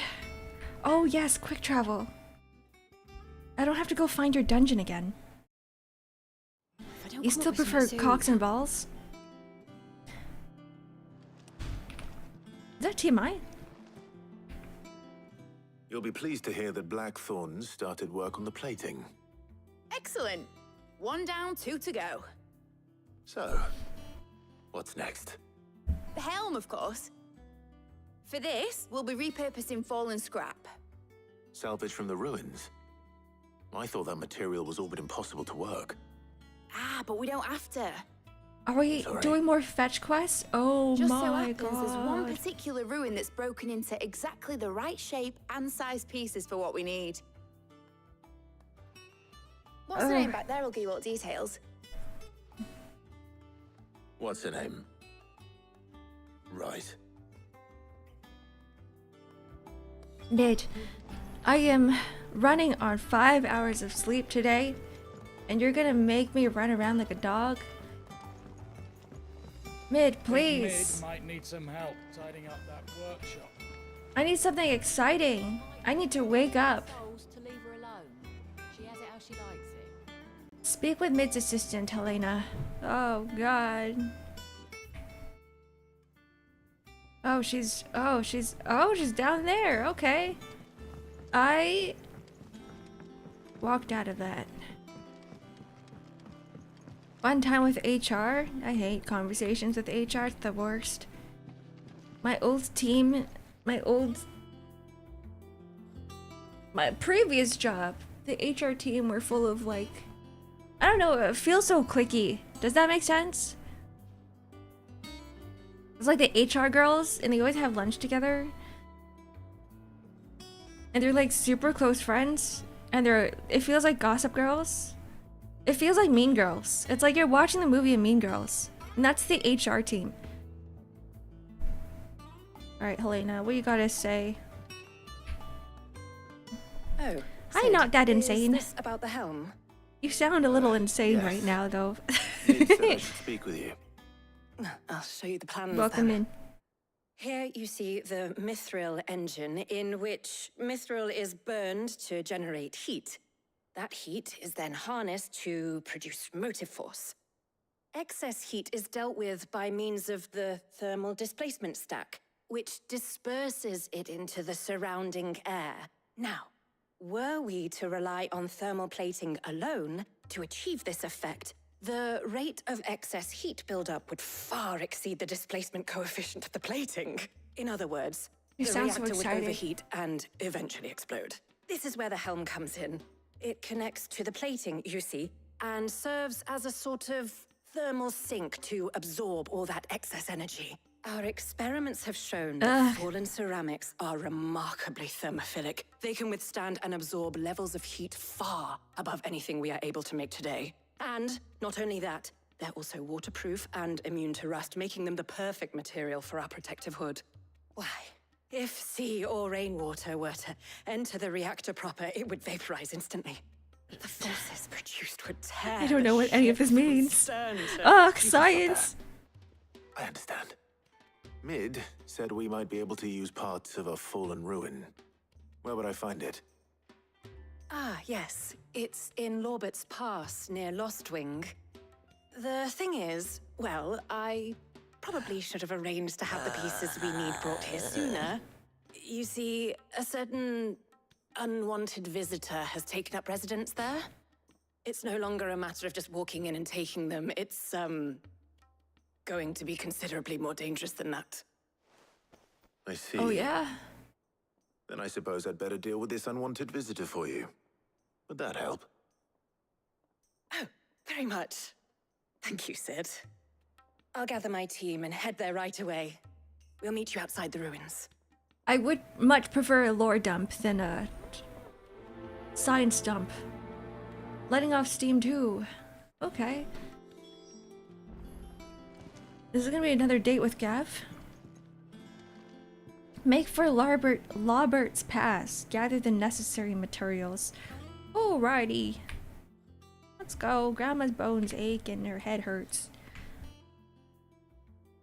Oh yes, quick travel. I don't have to go find your dungeon again. You still prefer cocks and balls? Is that TMI? You'll be pleased to hear that Blackthorn started work on the plating. Excellent. 1 down, 2 to go. So, what's next? The helm, of course. For this, we'll be repurposing fallen scrap. Salvage from the ruins? I thought that material was all but impossible to work. Ah, but we don't have to. Are we doing more fetch quests? Oh Just so my happens god. there's one particular ruin that's broken into exactly the right shape and size pieces for what we need. What's the name back there? I'll give you all the details. What's her name? Right. Mid, I am running on 5 hours of sleep today, and you're gonna make me run around like a dog? Mid, please. Mid might need some help tidying up that workshop. I need something exciting. I need to wake up. To leave her alone. She has it how she likes it. Speak with Mid's assistant, Helena. Oh god. She's down there. Okay. I walked out of that. One time with HR. I hate conversations with HR. It's the worst. My previous job, the HR team were full of like, I don't know, it feels so cliquey. Does that make sense? It's like the HR girls, and they always have lunch together. And they're like super close friends, and it feels like Gossip Girls. It feels like Mean Girls. It's like you're watching the movie of Mean Girls. And that's the HR team. Alright, Helena, what you gotta say? Oh. I'm not that Is insane. this about the helm? You sound a little insane right now, though. Mid said I should speak with you. I'll show you the plans. Welcome then. in. Here you see the mithril engine, in which mithril is burned to generate heat. That heat is then harnessed to produce motive force. Excess heat is dealt with by means of the thermal displacement stack, which disperses it into the surrounding air. Now, were we to rely on thermal plating alone to achieve this effect, the rate of excess heat buildup would far exceed the displacement coefficient of the plating. In other words, You the sound so reactor would excited. overheat and eventually explode. This is where the helm comes in. It connects to the plating, you see, and serves as a sort of thermal sink to absorb all that excess energy. Our experiments have shown that fallen ceramics are remarkably thermophilic. They can withstand and absorb levels of heat far above anything we are able to make today. And not only that, they're also waterproof and immune to rust, making them the perfect material for our protective hood. Why, if sea or rainwater were to enter the reactor proper, it would vaporize instantly. The forces produced would tear. I don't know what any of this means. stern to Ugh, superfire. science. I understand. Mid said we might be able to use parts of a fallen ruin. Where would I find it? Ah, yes. It's in Lorbert's Pass, near Lostwing. The thing is, well, I probably should have arranged to have the pieces we need brought here sooner. You see, a certain unwanted visitor has taken up residence there. It's no longer a matter of just walking in and taking them. It's, going to be considerably more dangerous than that. I see. Oh, yeah? Then I suppose I'd better deal with this unwanted visitor for you. Would that help? Oh, very much. Thank you, Sid. I'll gather my team and head there right away. We'll meet you outside the ruins. I would much prefer a lore dump than a science dump. Letting off steam too. Okay. This is gonna be another date with Gav. Make for Lawbert's Pass. Gather the necessary materials. Alrighty. Let's go. Grandma's bones ache and her head hurts.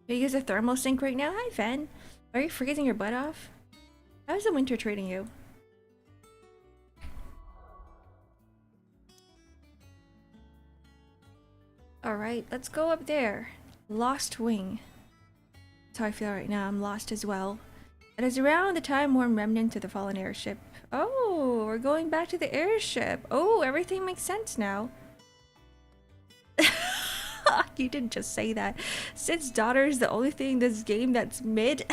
You use a thermal sink right now? Hi, Fen. Are you freezing your butt off? How's the winter treating you? Alright, let's go up there. Lost Wing. That's how I feel right now. I'm lost as well. It is around the time-worn remnant of the fallen airship. Oh, we're going back to the airship. Oh, everything makes sense now. You didn't just say that. Sid's daughter is the only thing in this game that's mid.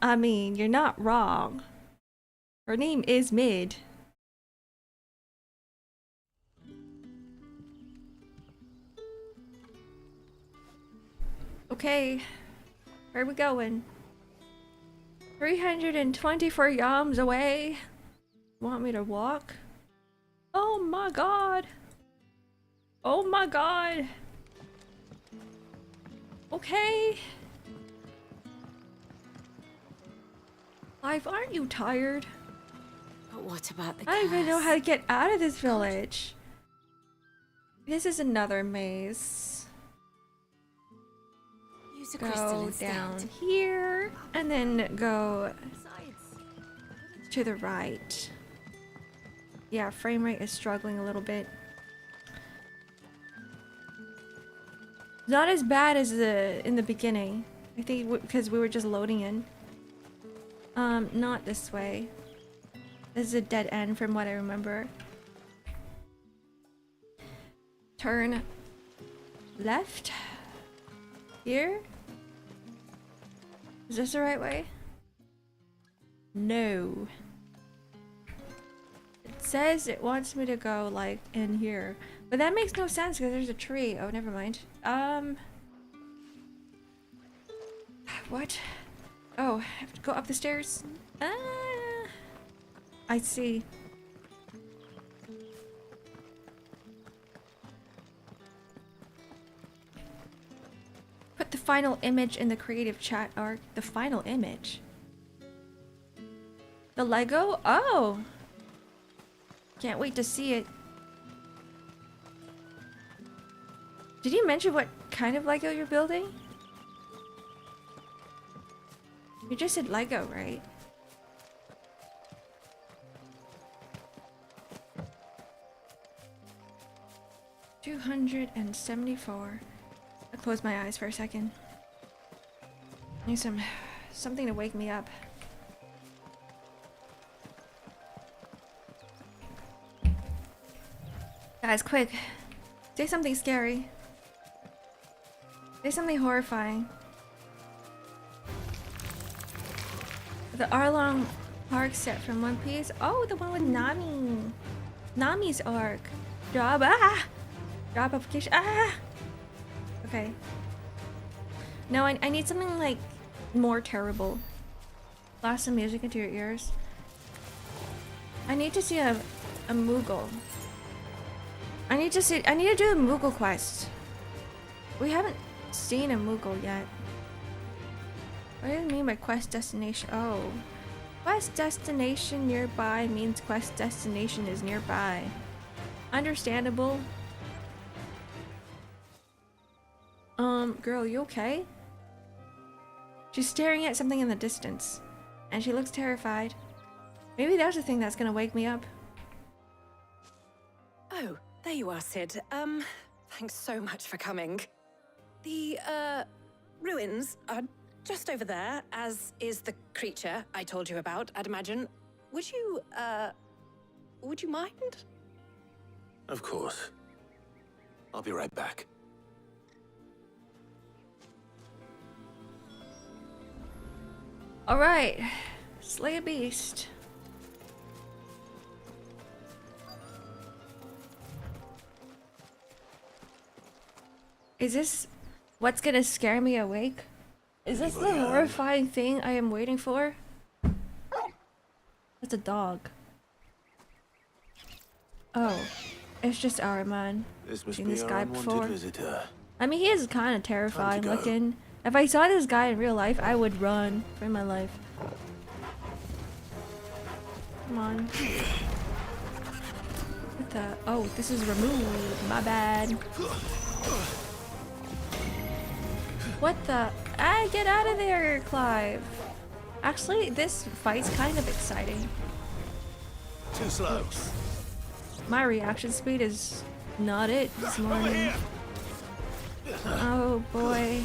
I mean, you're not wrong. Her name is Mid. Okay, where are we going? 324 yams away. Want me to walk? Oh my god. Oh my god. Okay. Life, aren't you tired? But what about the I don't even know how to get out of this village. This is another maze. Use a crystal Go instead. down here and then go to the right. Yeah, frame rate is struggling a little bit. Not as bad as in the beginning. I think because we were just loading in. Not this way. This is a dead end from what I remember. Turn left. Here? Is this the right way? No. It says it wants me to go like in here. But that makes no sense because there's a tree. Oh, never mind. What? Oh, I have to go up the stairs? I see. Put the final image in the creative chat, Ark. The final image? The Lego? Oh! Can't wait to see it. Did you mention what kind of Lego you're building? You just said Lego, right? $274. I'll close my eyes for a second. Need something to wake me up. Guys, quick. Say something scary. Say something horrifying. The Arlong arc set from One Piece. Oh, the one with Nami. Nami's arc. Drop application. Okay. No, I need something like more terrible. Blast some music into your ears. I need to see a Moogle. I need to do the Moogle quest. We haven't seen a Moogle yet. What do you mean by quest destination? Oh. Quest destination nearby means quest destination is nearby. Understandable. Girl, you okay? She's staring at something in the distance. And she looks terrified. Maybe that's the thing that's gonna wake me up. Oh, there you are, Sid. Thanks so much for coming. The, ruins are just over there, as is the creature I told you about, I'd imagine. Would you mind? Of course. I'll be right back. Alright. Slay a beast. Is this what's gonna scare me awake? Is this the horrifying thing I am waiting for? That's a dog. Oh, it's just our man. This must Seen be this our guy unwanted before. visitor. I mean, he is kind of terrifying go. looking. If I saw this guy in real life, I would run for my life. Come on. What the? Oh, this is removed. My bad. What the? Ah, get out of there, Clive. Actually, this fight's kind of exciting. Too slow. Oops. My reaction speed is not it this morning. Oh boy.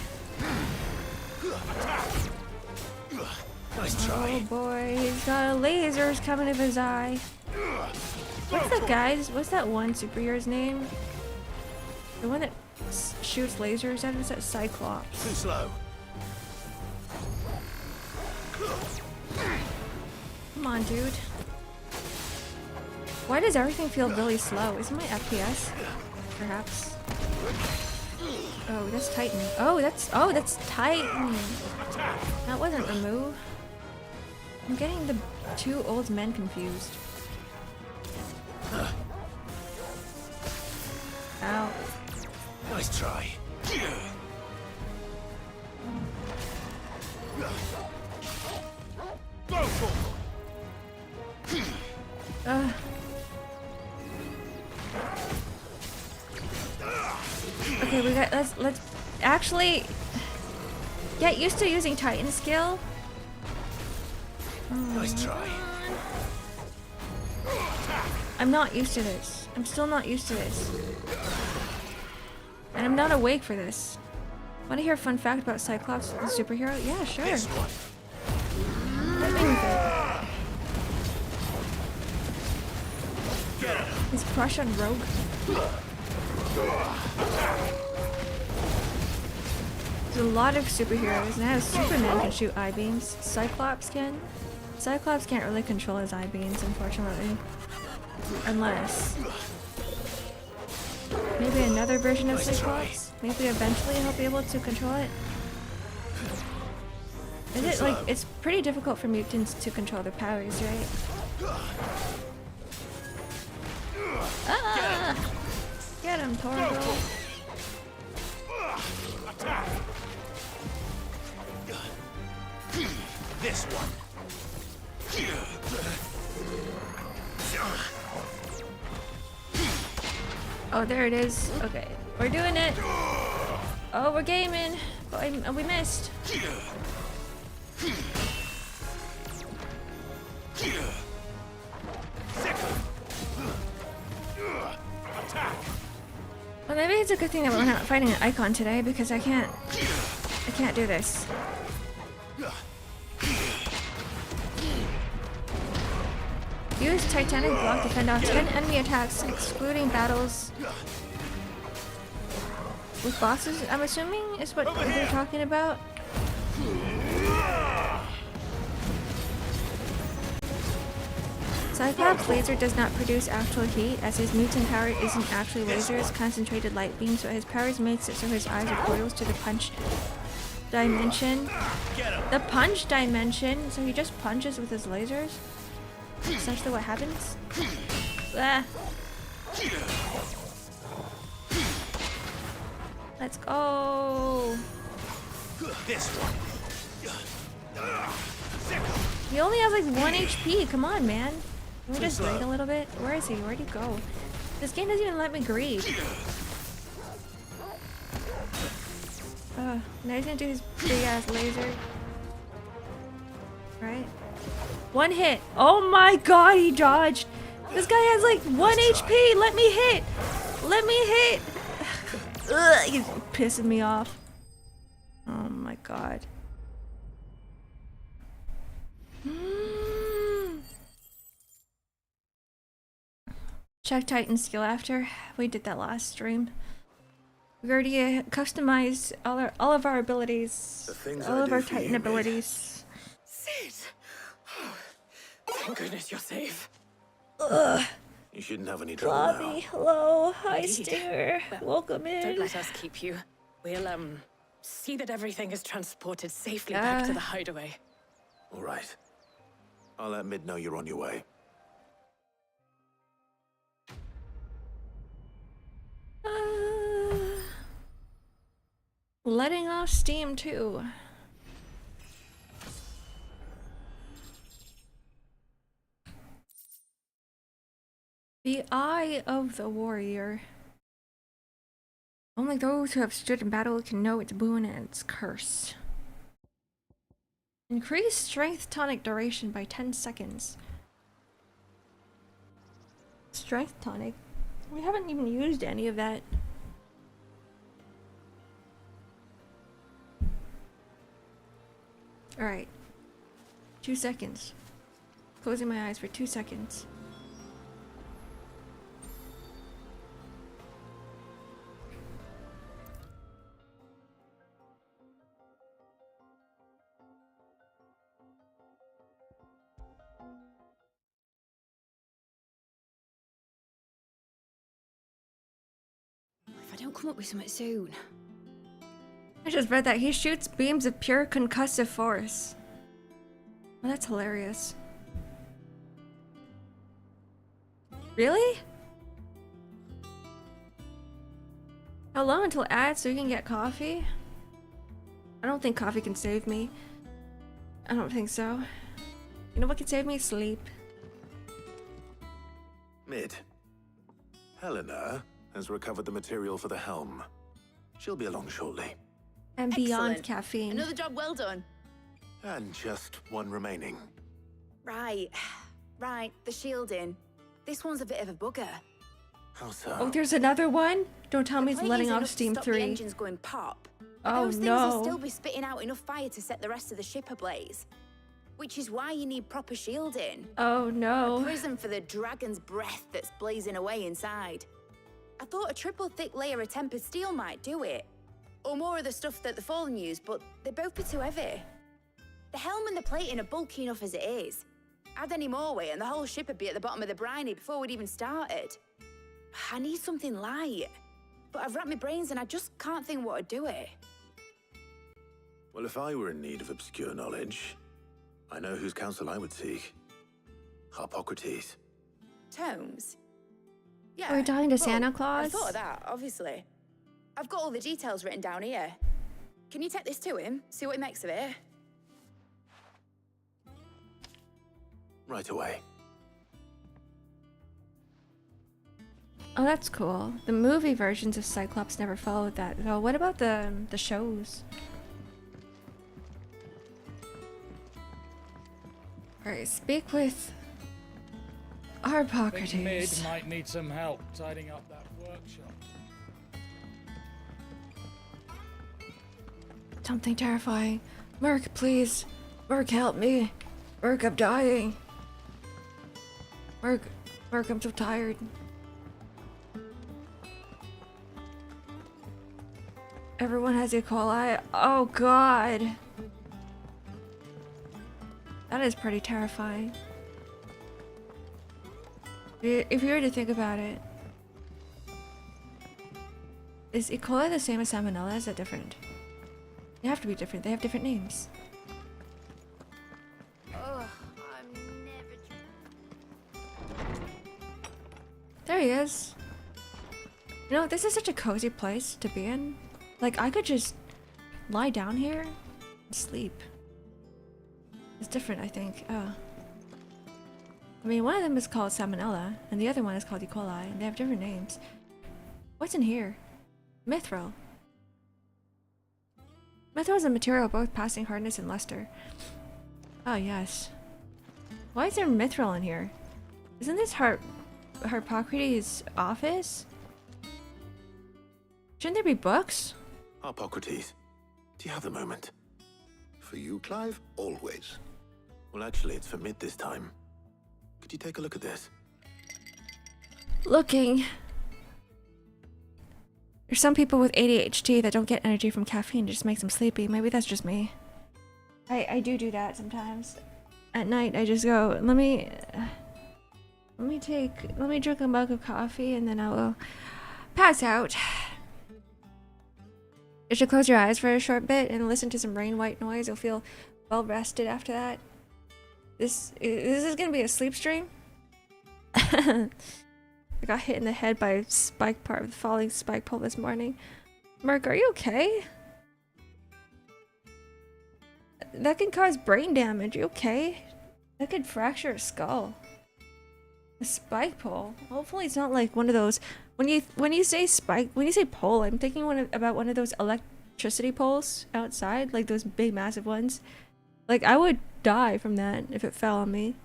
Nice try. Oh boy, he's got lasers coming out of his eye. What's that guy's? What's that one superhero's name? The one that shoots lasers at us? That Cyclops. Too slow. Come on, dude. Why does everything feel really slow? Is it my FPS? Perhaps. Oh, that's Titan. Oh, that's Titan. That wasn't remove. I'm getting the two old men confused. Ow. Nice try. Okay, we got let's actually get used to using Titan skill. Nice try. I'm not used to this. I'm still not used to this. And I'm not awake for this. Want to hear a fun fact about Cyclops, the superhero? Yeah, sure. Hit me with it. His crush on Rogue. There's a lot of superheroes, and as Superman can shoot eye beams, Cyclops can. Cyclops can't really control his eye beams, unfortunately. Unless... maybe another version of Cyclops? Maybe eventually he'll be able to control it? Is it like, it's pretty difficult for mutants to control their powers, right? Ah! Get him, Torgo! This one. Oh, there it is. Okay, we're doing it. Oh, we're gaming. But we missed. Well, maybe it's a good thing that we're not fighting an icon today because I can't do this. Use Titanic block to fend off 10 enemy attacks, excluding battles with bosses, I'm assuming is what they're talking about. Cyclops' laser does not produce actual heat, as his mutant power isn't actually lasers, concentrated light beams, so his powers makes it so his eyes are portals to the punch dimension. The punch dimension? So he just punches with his lasers? Essentially what happens? Ah. Let's go! This one. He only has like 1 HP, come on man. Can we just wait a little bit? Where is he? Where'd he go? This game doesn't even let me grieve. Now he's gonna do his big ass laser. Right? 1 hit. Oh my god, he dodged. This guy has like 1 HP. Let me hit. Let me hit. Ugh, he's pissing me off. Oh my god. Check Titan skill after. We did that last stream. We already customized all of our abilities, all of our Titan abilities. Sid! Oh, thank goodness you're safe. Ugh. You shouldn't have any trouble Bobby, now. hello. Hi, Indeed. Stinger. Well, Welcome in. Don't let us keep you. We'll, see that everything is transported safely back to the hideaway. All right. I'll let Mid know you're on your way. Letting off steam, too. The Eye of the Warrior. Only those who have stood in battle can know its boon and its curse. Increase strength tonic duration by 10 seconds. Strength tonic? We haven't even used any of that. Alright. 2 seconds. Closing my eyes for 2 seconds. If I don't come up with something soon. I just read that he shoots beams of pure concussive force. Well, that's hilarious. Really? How long until ads so you can get coffee? I don't think coffee can save me. I don't think so. You know what can save me? Sleep. Mid. Helena has recovered the material for the helm. She'll be along shortly. And beyond Excellent. caffeine. Another job well done. And just one remaining. Right. Right, the shielding. This one's a bit of a bugger. How so? Oh, there's another one? Don't tell me it's Plating's letting off enough to steam stop the 3. engines going pop. Oh Those things will still no. be spitting out enough fire to set the rest of the ship ablaze. Which is why you need proper shielding. Oh A no. prison for the dragon's breath that's blazing away inside. I thought a triple thick layer of tempered steel might do it. Or more of the stuff that the Fallen use, but they'd both be too heavy. The helm and the plating are bulky enough as it is. Add any more weight and the whole ship would be at the bottom of the briny before we'd even started. I need something light. But I've racked my brains and I just can't think what would do it. Well, if I were in need of obscure knowledge, I know whose counsel I would seek. Harpocrates. Tomes? Yeah. We're talking to well, Santa I Claus? thought of that, obviously. I've got all the details written down here. Can you take this to him? See what he makes of it? Right away. Oh, that's cool. The movie versions of Cyclops never followed that. So what about the shows? Alright, speak with I think Harpocrates. Mid might need some help tidying up that workshop. Something terrifying. Merc, please. Merc, help me. Merc, I'm dying. Merc, I'm so tired. Everyone has E. coli. Oh god. That is pretty terrifying. If you were to think about it. Is E. coli the same as salmonella? Is that different? They have to be different. They have different names. Oh, I'm never. There he is. You know, this is such a cozy place to be in. Like, I could just lie down here and sleep. It's different, I think. Oh. I mean, one of them is called Salmonella, and the other one is called E. coli, and they have different names. What's in here? Mithril. Mithril is a material of both passing hardness and luster. Oh, yes. Why is there mithril in here? Isn't this Harpocrates' office? Shouldn't there be books? Harpocrates, do you have the moment? For you, Clive, always. Well, actually, it's for Mid this time. Could you take a look at this? Looking. There's some people with ADHD that don't get energy from caffeine. It just makes them sleepy. Maybe that's just me. I do that sometimes. At night, I just go, let me drink a mug of coffee and then I will pass out. You should close your eyes for a short bit and listen to some rain white noise. You'll feel well rested after that. This is gonna be a sleep stream. I got hit in the head by a spike part of the falling spike pole this morning. Mark, are you okay? That can cause brain damage. You okay? That could fracture a skull. A spike pole. Hopefully it's not like one of those. When you say pole, I'm thinking about one of those electricity poles outside, like those big massive ones. Like I would die from that if it fell on me.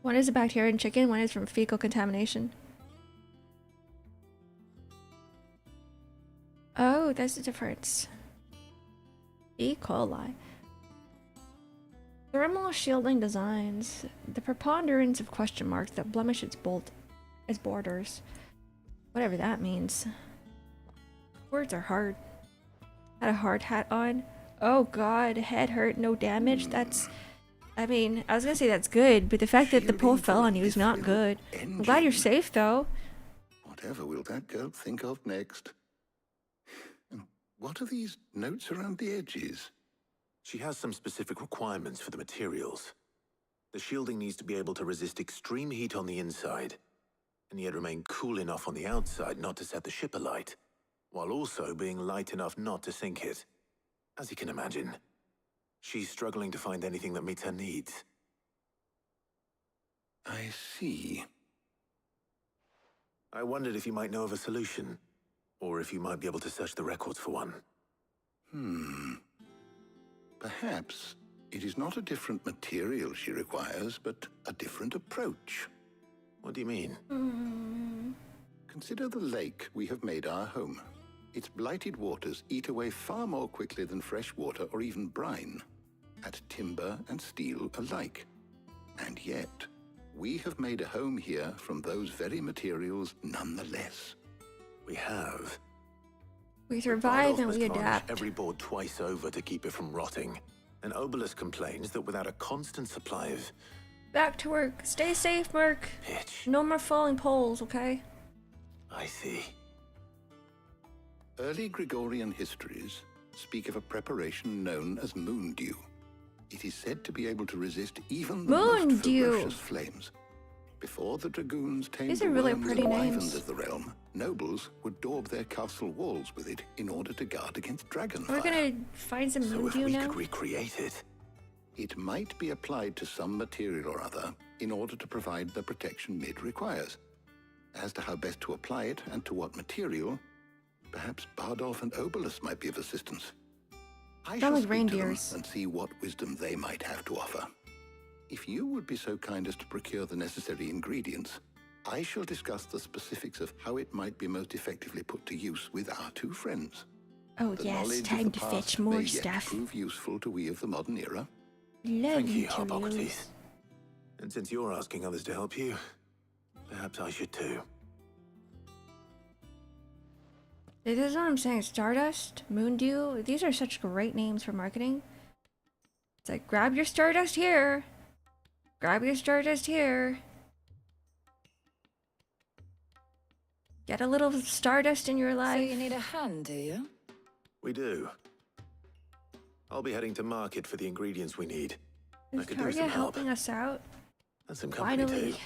One is a bacteria in chicken, one is from fecal contamination. Oh, that's the difference. E. coli. Thermal shielding designs. The preponderance of question marks that blemish its borders. Whatever that means. Words are hard. Had a hard hat on. Oh god, head hurt, no damage. That's... I mean, I was gonna say that's good, but the fact that the pole fell on you is not good. I'm glad you're safe, though. Whatever will that girl think of next? And what are these notes around the edges? She has some specific requirements for the materials. The shielding needs to be able to resist extreme heat on the inside, and yet remain cool enough on the outside not to set the ship alight, while also being light enough not to sink it. As you can imagine, she's struggling to find anything that meets her needs. I see. I wondered if you might know of a solution, or if you might be able to search the records for one. Perhaps it is not a different material she requires, but a different approach. What do you mean? Consider the lake we have made our home. Its blighted waters eat away far more quickly than fresh water or even brine, at timber and steel alike. And yet, we have made a home here from those very materials nonetheless. We have. We survive and we Varnish adapt. every board twice over to keep it from rotting. And Obelisk complains that without a constant supply of... Back to work. Stay safe, Merc. pitch. No more falling poles, okay? I see. Early Gregorian histories speak of a preparation known as moon dew. It is said to be able to resist even the most ferocious flames. Before the dragoons tamed These the are really worms pretty and names. wyverns of the realm, nobles would daub their castle walls with it in order to guard against dragonfire. We're gonna find some moon dew now. Recreate it. It might be applied to some material or other in order to provide the protection Mid requires. As to how best to apply it and to what material, perhaps Bardolph and Obelisk might be of assistance. I shall like speak to them reindeers. and see what wisdom they might have to offer. If you would be so kind as to procure the necessary ingredients, I shall discuss the specifics of how it might be most effectively put to use with our two friends. Oh The yes, knowledge of time the to past fetch may more yet stuff. prove useful to we of the modern era. Love Thank you, materials. Hippocrates. And since you're asking others to help you, perhaps I should too. This is what I'm saying. Stardust, Moondew. These are such great names for marketing. It's like, grab your Stardust here. Grab your Stardust here. Get a little Stardust in your life. So you need a hand, do you? We do. I'll be heading to market for the ingredients we need. I Is could do with some Target help. helping us out? And some company Finally. too.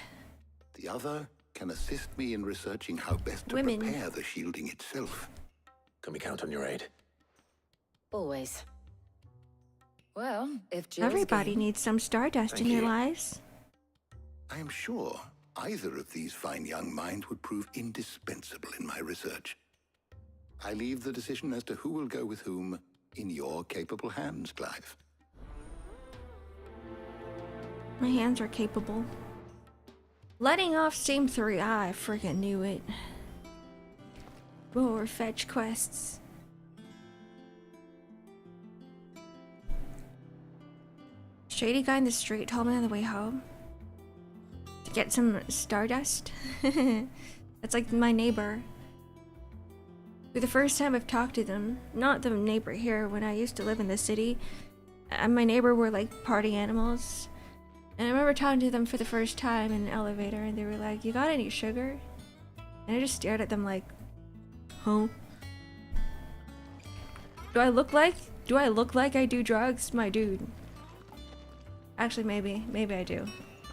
The other can assist me in researching how best to Women. prepare the shielding itself. Can we count on your aid? Always. Well, if Jill's Everybody game- needs some Stardust Thank in their you. lives. I am sure either of these fine young minds would prove indispensable in my research. I leave the decision as to who will go with whom in your capable hands, Clive. My hands are capable. Letting off Steam 3. I freaking knew it. More fetch quests. Shady guy in the street told me on the way home to get some Stardust. That's like my neighbor. For the first time I've talked to them, not the neighbor here when I used to live in the city. And my neighbor were like party animals. And I remember talking to them for the first time in an elevator and they were like, "You got any sugar?" And I just stared at them like, "Huh? Do I look like I do drugs? My dude." Actually, maybe I do.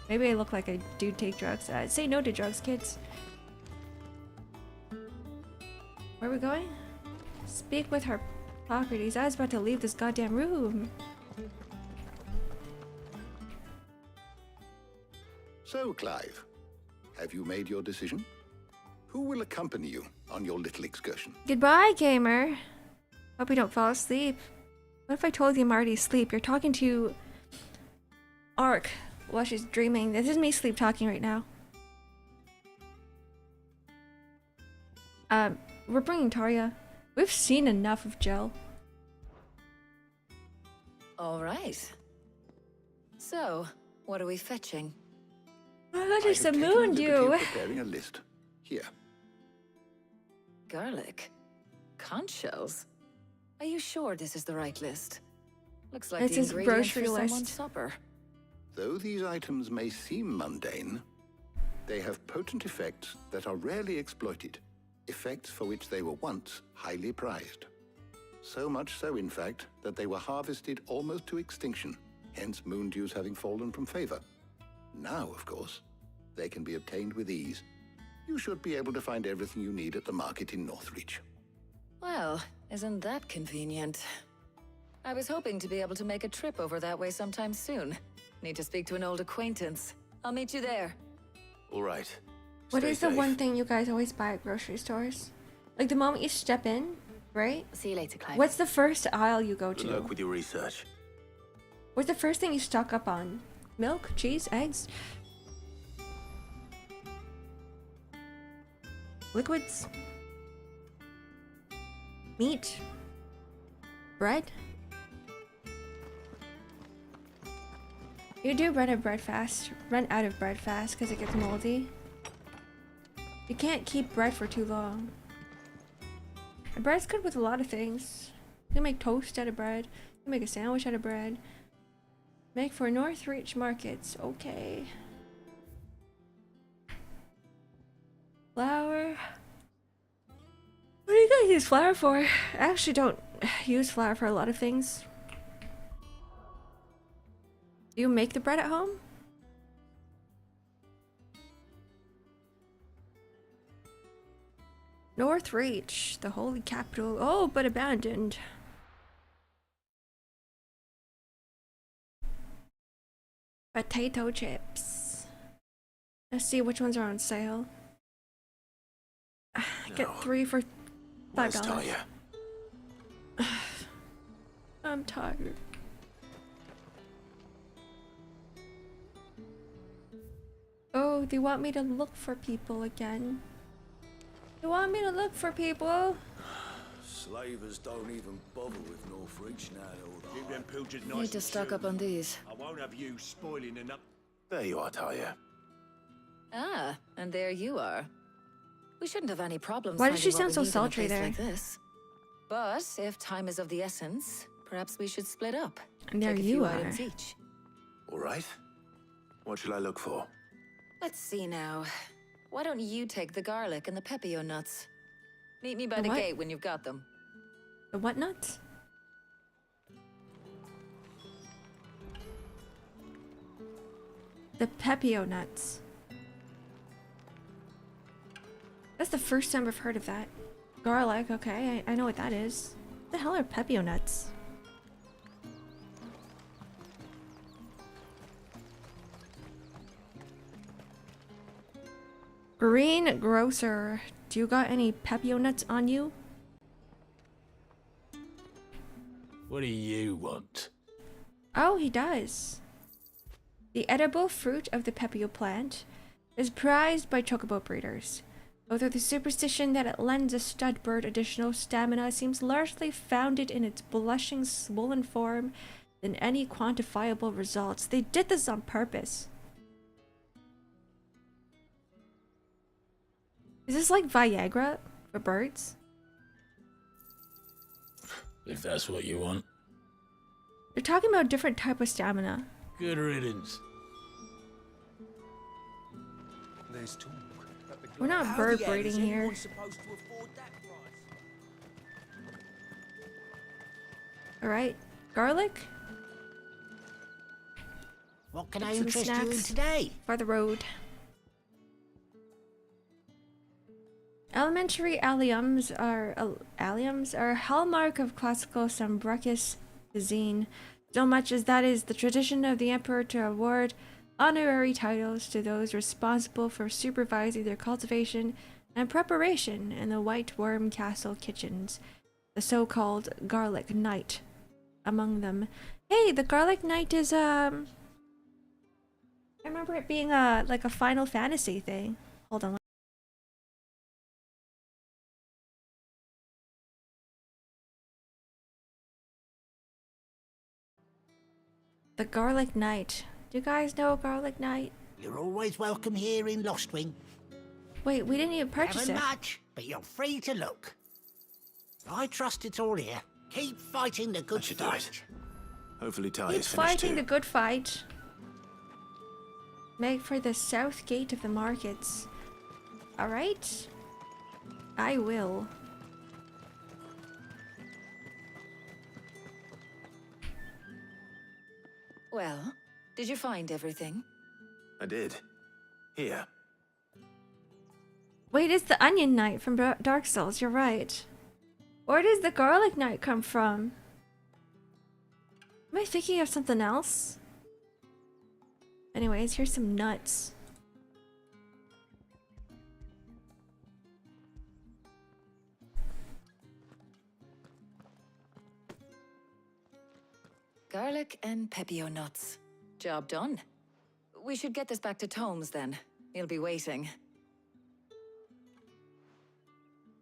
Maybe I look like I do take drugs. Say no to drugs, kids. Where are we going? Speak with Hippocrates. I was about to leave this goddamn room. So, Clive, have you made your decision? Who will accompany you on your little excursion? Goodbye, gamer. Hope you don't fall asleep. What if I told you I'm already asleep? You're talking to Ark while she's dreaming. This is me sleep talking right now. We're bringing Tarja. We've seen enough of Jill. All right. So, what are we fetching? Oh, that is a moon dew. Preparing a list. Here. Garlic. Conch shells. Are you sure this is the right list? Looks like It's the his ingredients for grocery someone's list. supper. Though these items may seem mundane, they have potent effects that are rarely exploited. Effects for which they were once highly prized. So much so, in fact, that they were harvested almost to extinction, hence moon dews having fallen from favor. Now, of course, they can be obtained with ease. You should be able to find everything you need at the market in Northreach. Well, isn't that convenient? I was hoping to be able to make a trip over that way sometime soon. Need to speak to an old acquaintance. I'll meet you there. All right. What Stay is the safe. one thing you guys always buy at grocery stores? Like the moment you step in, right? See you later, Clive. What's the first aisle you go Good to? luck with your research. What's the first thing you stock up on? Milk, cheese, eggs? Liquids? Meat? Bread? You do run out of bread fast because it gets moldy. You can't keep bread for too long. And bread's good with a lot of things. You can make toast out of bread. You can make a sandwich out of bread. Make for Northreach markets. Okay. Flour. What do you guys use flour for? I actually don't use flour for a lot of things. Do you make the bread at home? Northreach, the holy capital. Oh, but abandoned. Potato chips. Let's see which ones are on sale. Get 3 for $5. Where's Tarja? I'm tired. Oh, they want me to look for people again. They want me to look for people. Slavers don't even bother with Northreach now. Keep them pilchards nice. Need to stock up on these. I won't have you spoiling enough. There you are, Tarja. Ah, and there you are. We shouldn't have any problems. Why does she finding sound what so we need in sultry a place there? Like this. But if time is of the essence, perhaps we should split up. And there Take a you few are. items each. All right. What shall I look for? Let's see now. Why don't you take the garlic and the pepio nuts? Meet me by The the what? gate when you've got them. The what nuts? The pepio nuts. That's the first time I've heard of that. Garlic, okay, I know what that is. What the hell are pepio nuts? Green grocer. Do you got any pepio nuts on you? What do you want? Oh, he does. The edible fruit of the pepio plant is prized by chocobo breeders. Although the superstition that it lends a stud bird additional stamina seems largely founded in its blushing, swollen form than any quantifiable results. They did this on purpose. Is this like Viagra for birds? if that's what you want. They're talking about different type of stamina. Good riddance. There's talk. We're not bird breeding here. Alright, garlic? What can Get I some interest you in snacks today? for the road. Elementary alliums are a hallmark of classical Sambracus cuisine, so much as that is the tradition of the emperor to award honorary titles to those responsible for supervising their cultivation and preparation in the White Worm Castle kitchens, the so-called Garlic Knight among them. Hey, the Garlic Knight is I remember it being like a Final Fantasy thing. Hold on. The Garlic Knight. Do you guys know Garlic Knight? You're always welcome here in Lostwing. Wait, we didn't even purchase Haven't it. much, but you're free to look. I trust it's all here. Keep fighting the good fight. Hopefully Keep Talia's finished fighting too. the good fight. Make for the south gate of the markets. Alright? I will. Well, did you find everything? I did. Here. Wait, it's the Onion Knight from Dark Souls, you're right. Where does the Garlic Knight come from? Am I thinking of something else? Anyways, here's some nuts. Garlic and pepio nuts. Job done. We should get this back to Tomes then. He'll be waiting.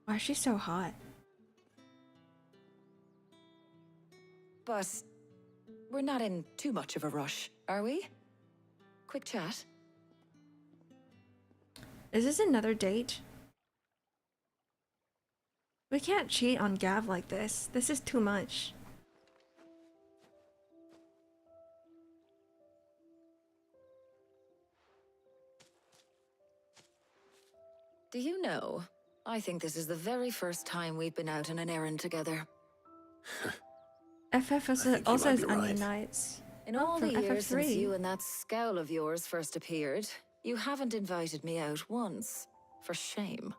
Why is she so hot? But we're not in too much of a rush, are we? Quick chat. Is this another date? We can't cheat on Gav like this. This is too much. Do you know, I think this is the very first time we've been out on an errand together. FF also has Onion Knights. In all the from years since FF3. you and that scowl of yours first appeared, you haven't invited me out once. For shame.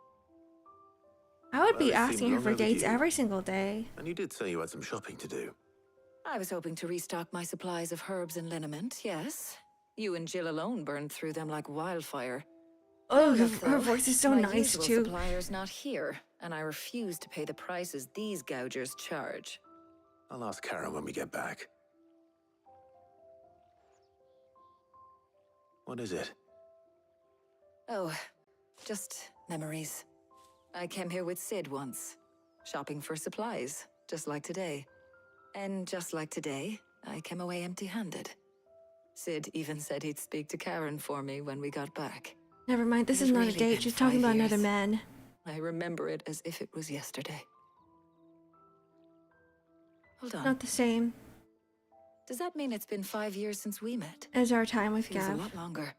I would be Well, it seemed asking her long for dates overdue. every single day. And you did say you had some shopping to do. I was hoping to restock my supplies of herbs and liniment, yes. You and Jill alone burned through them like wildfire. Oh, Look, her though, voice is so my nice usual too. supplier's not here, and I refuse to pay the prices these gougers charge. I'll ask Karen when we get back. What is it? Oh, just memories. I came here with Sid once, shopping for supplies, just like today. And just like today, I came away empty-handed. Sid even said he'd speak to Karen for me when we got back. Never mind, this It is had not a really date. been She's talking 5 about another years. man. I remember it as if it was yesterday. Hold on. Not the same Does that mean it's been 5 years since we met? as our time with Feels a Gav. lot longer.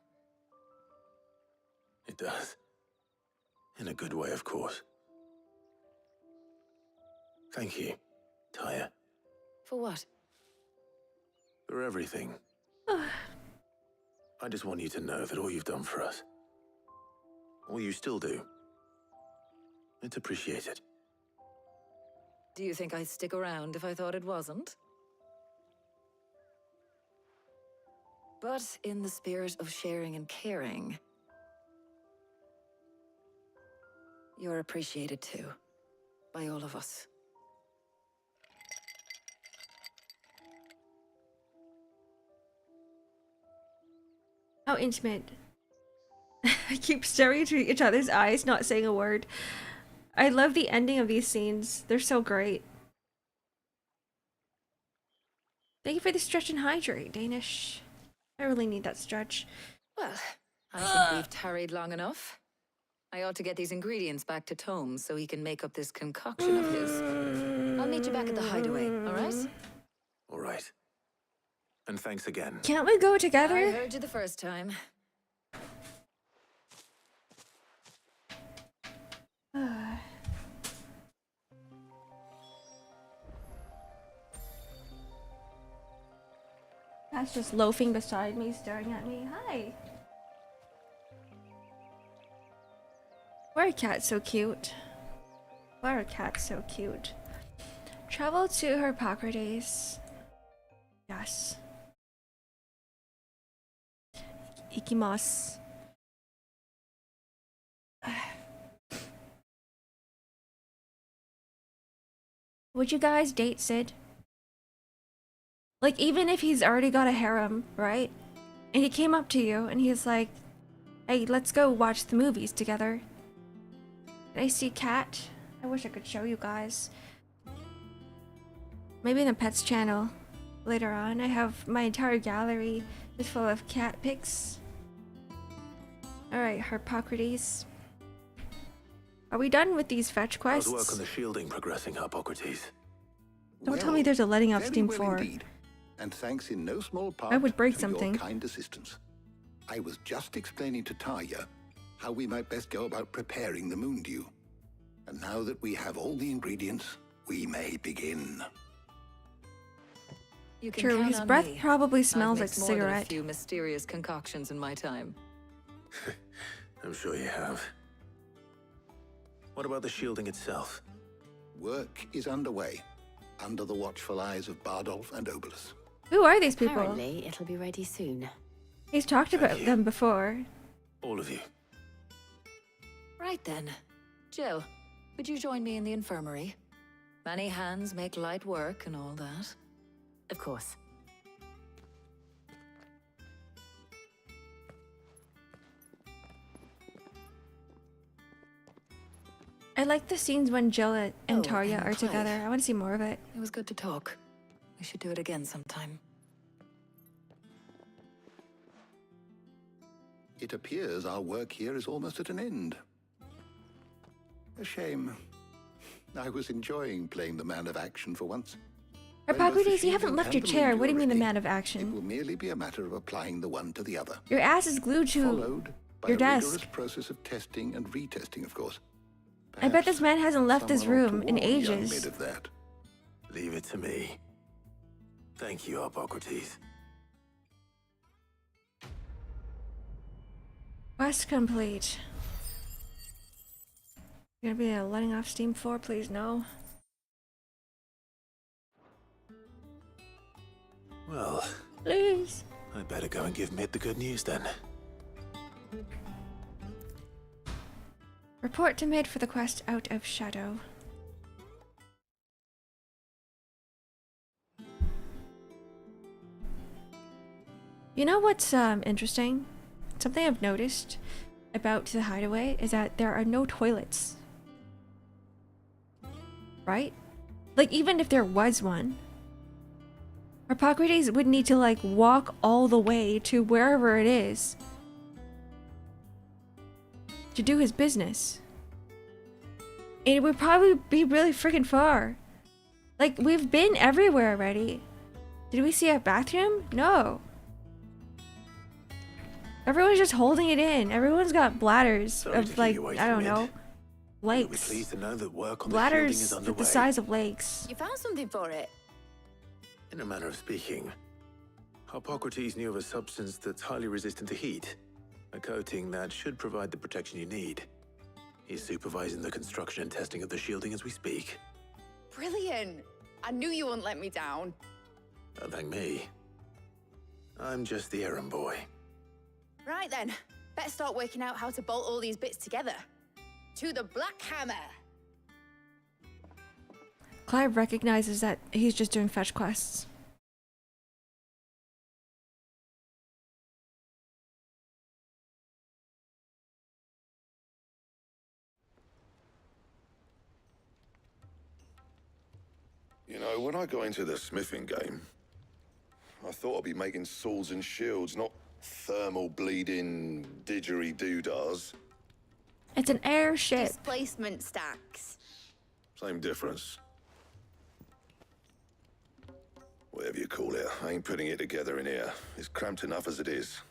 It does. In a good way, of course. Thank you, Taya, For what? for everything. I just want you to know that all you've done for us, all you still do, it's appreciated. Do you think I'd stick around if I thought it wasn't? But in the spirit of sharing and caring, you're appreciated too, by all of us. How intimate. I keep staring into each other's eyes, not saying a word. I love the ending of these scenes. They're so great. Thank you for the stretch and hydrate, Danish. I really need that stretch. Well, I think we've tarried long enough. I ought to get these ingredients back to Tome so he can make up this concoction of his. I'll meet you back at the hideaway, all right? All right. And thanks again. Can't we go together? I heard you the first time. That's just loafing beside me, staring at me. Hi. Why are cats so cute? Why are cats so cute? Travel to Hippocrates. Yes. Ikimasu. Would you guys date Sid? Like, even if he's already got a harem, right? And he came up to you and he's like, hey, let's go watch the movies together. Did I see Cat? I wish I could show you guys. Maybe in the Pets channel later on. I have my entire gallery is full of cat pics. Alright, Hippocrates. Are we done with these fetch quests? How's work on the shielding progressing, Hippocrates? Don't tell me there's a letting off very Steam well 4. Indeed. And thanks in no small part I would break to something. your kind assistance. I was just explaining to Tarja how we might best go about preparing the moon dew. And now that we have all the ingredients, we may begin. You can True, count his on breath me. probably I've smells like mixed more than cigarette. a few mysterious concoctions in my time. I'm sure you have. What about the shielding itself? Work is underway, under the watchful eyes of Bardolph and Obolus. Who are these people? Apparently, it'll be ready soon. He's talked about them before. All of you. Right then. Jill, would you join me in the infirmary? Many hands make light work and all that. Of course. I like the scenes when Jill and Tarja and are Clive. together. I want to see more of it. It was good to talk. We should do it again sometime. It appears our work here is almost at an end. A shame. I was enjoying playing the man of action for once. When both the Hippocrates, you haven't shielding left and your the chair. moon What do you mean the ready, man of It action? will merely be a matter of applying the one to the other. Your ass is glued to Followed by your a desk. rigorous process of testing and retesting, of course. I bet this man hasn't left this Someone ought to room in warn young ages. Mid of that. Leave it to me. Thank you, Hippocrates. Quest complete. You're gonna be letting off Steam 4, please no. Well, Please. I better go and give Mid the good news then. Report to Mid for the quest Out of Shadow. You know what's interesting? Something I've noticed about the hideaway is that there are no toilets. Right? Like, even if there was one, Hippocrates would need to, like, walk all the way to wherever it is to do his business. And it would probably be really freaking far. Like, we've been everywhere already. Did we see a bathroom? No. Everyone's just holding it in. Everyone's got bladders Sorry to of, keep like, you away I don't from know, it. You'll be lakes. pleased to know that work on the shielding is Bladders underway. the size of lakes. You found something for it? In a manner of speaking, Hippocrates knew of a substance that's highly resistant to heat. A coating that should provide the protection you need. He's supervising the construction and testing of the shielding as we speak. Brilliant! I knew you wouldn't let me down. Don't thank me. I'm just the errand boy. Right then, better start working out how to bolt all these bits together. To the Black Hammer! Clive recognizes that he's just doing fetch quests. You know, when I got into the smithing game, I thought I'd be making swords and shields, not thermal bleeding didgeridoo-dahs. It's an airship. Displacement stacks. Same difference. Whatever you call it, I ain't putting it together in here. It's cramped enough as it is.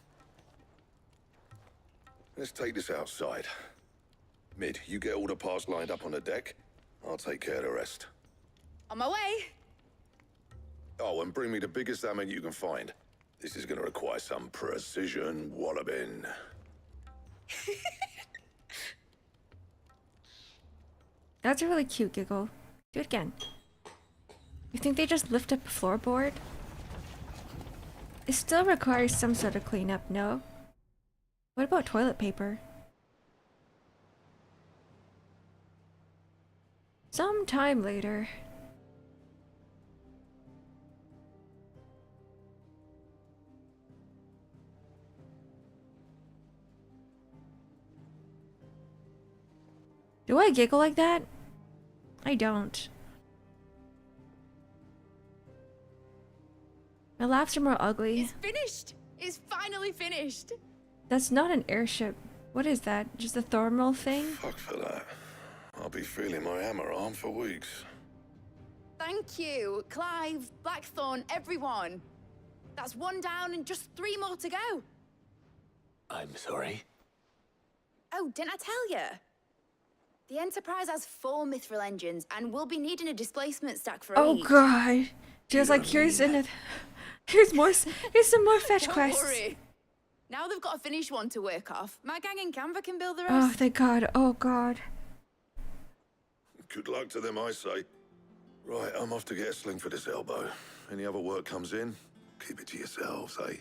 Let's take this outside. Mid, you get all the parts lined up on the deck. I'll take care of the rest. On my way. Oh, and bring me the biggest salmon you can find. This is gonna require some precision walloping. That's a really cute giggle. Do it again. You think they just lift up a floorboard? It still requires some sort of cleanup, no? What about toilet paper? Sometime later. Do I giggle like that? I don't. My laughs are more ugly. It's finished. It's finally finished. That's not an airship. What is that? Just a thermal thing? Fuck for that. I'll be feeling my hammer arm for weeks. Thank you, Clive, Blackthorn, everyone. That's one down and just 3 more to go. I'm sorry. Oh, didn't I tell you? The Enterprise has 4 mithril engines and we'll be needing a displacement stack for Oh each. god. Just like here's some more fetch Don't quests. worry. Now they've got a finished one to work off. My gang in Canva can build the Oh rest. thank god. Oh god. Good luck to them, I say. Right, I'm off to get a sling for this elbow. Any other work comes in, keep it to yourselves, eh?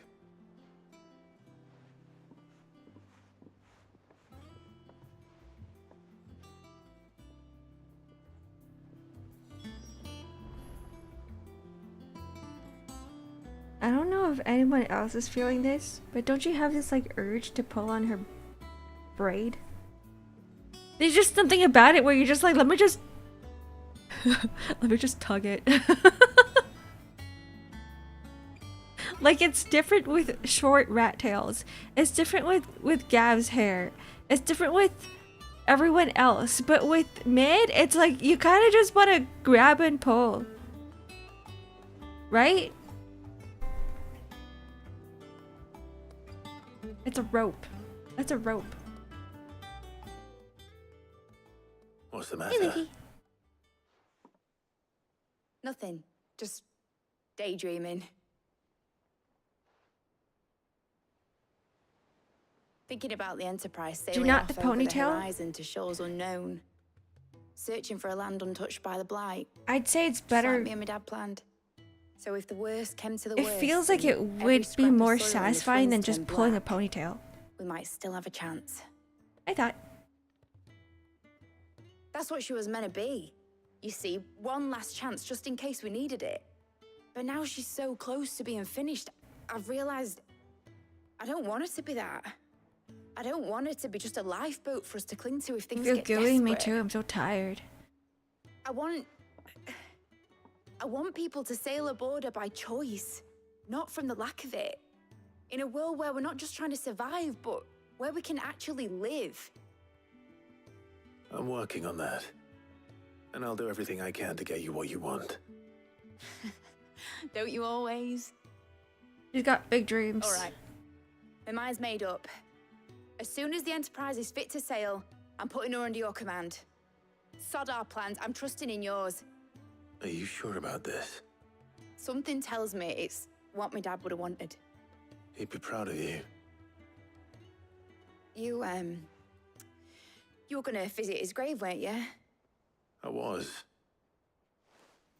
I don't know if anyone else is feeling this, but don't you have this like urge to pull on her braid? There's just something about it where you're just like, let me just tug it. Like it's different with short rat tails. It's different with Gav's hair. It's different with everyone else. But with Mid, it's like you kind of just want to grab and pull. Right? It's a rope. That's a rope. What's the Hey, matter? Mickey. Nothing. Just daydreaming. Thinking about the Enterprise sailing not off the over the ponytail? horizon to shores unknown. Searching for a land untouched by the blight. I'd say it's Just better. like me and my dad planned. So if the worst came to the It worst, feels like and it every would scrap be of more soil in the satisfying than twins just turned pulling a black, ponytail. we might still have a chance. I thought. That's what she was meant to be. You see, one last chance just in case we needed it. But now she's so close to being finished, I've realized I don't want it to be that. I don't want it to be just a lifeboat for us to cling to if things Feel get gooey, me desperate. too. I'm so tired. I want people to sail aboard her by choice, not from the lack of it. In a world where we're not just trying to survive, but where we can actually live. I'm working on that. And I'll do everything I can to get you what you want. Don't you always? She's got big dreams. All right. My mind's made up. As soon as the Enterprise is fit to sail, I'm putting her under your command. Sod our plans. I'm trusting in yours. Are you sure about this? Something tells me it's what my dad would have wanted. He'd be proud of you. You were gonna visit his grave, weren't you? I was.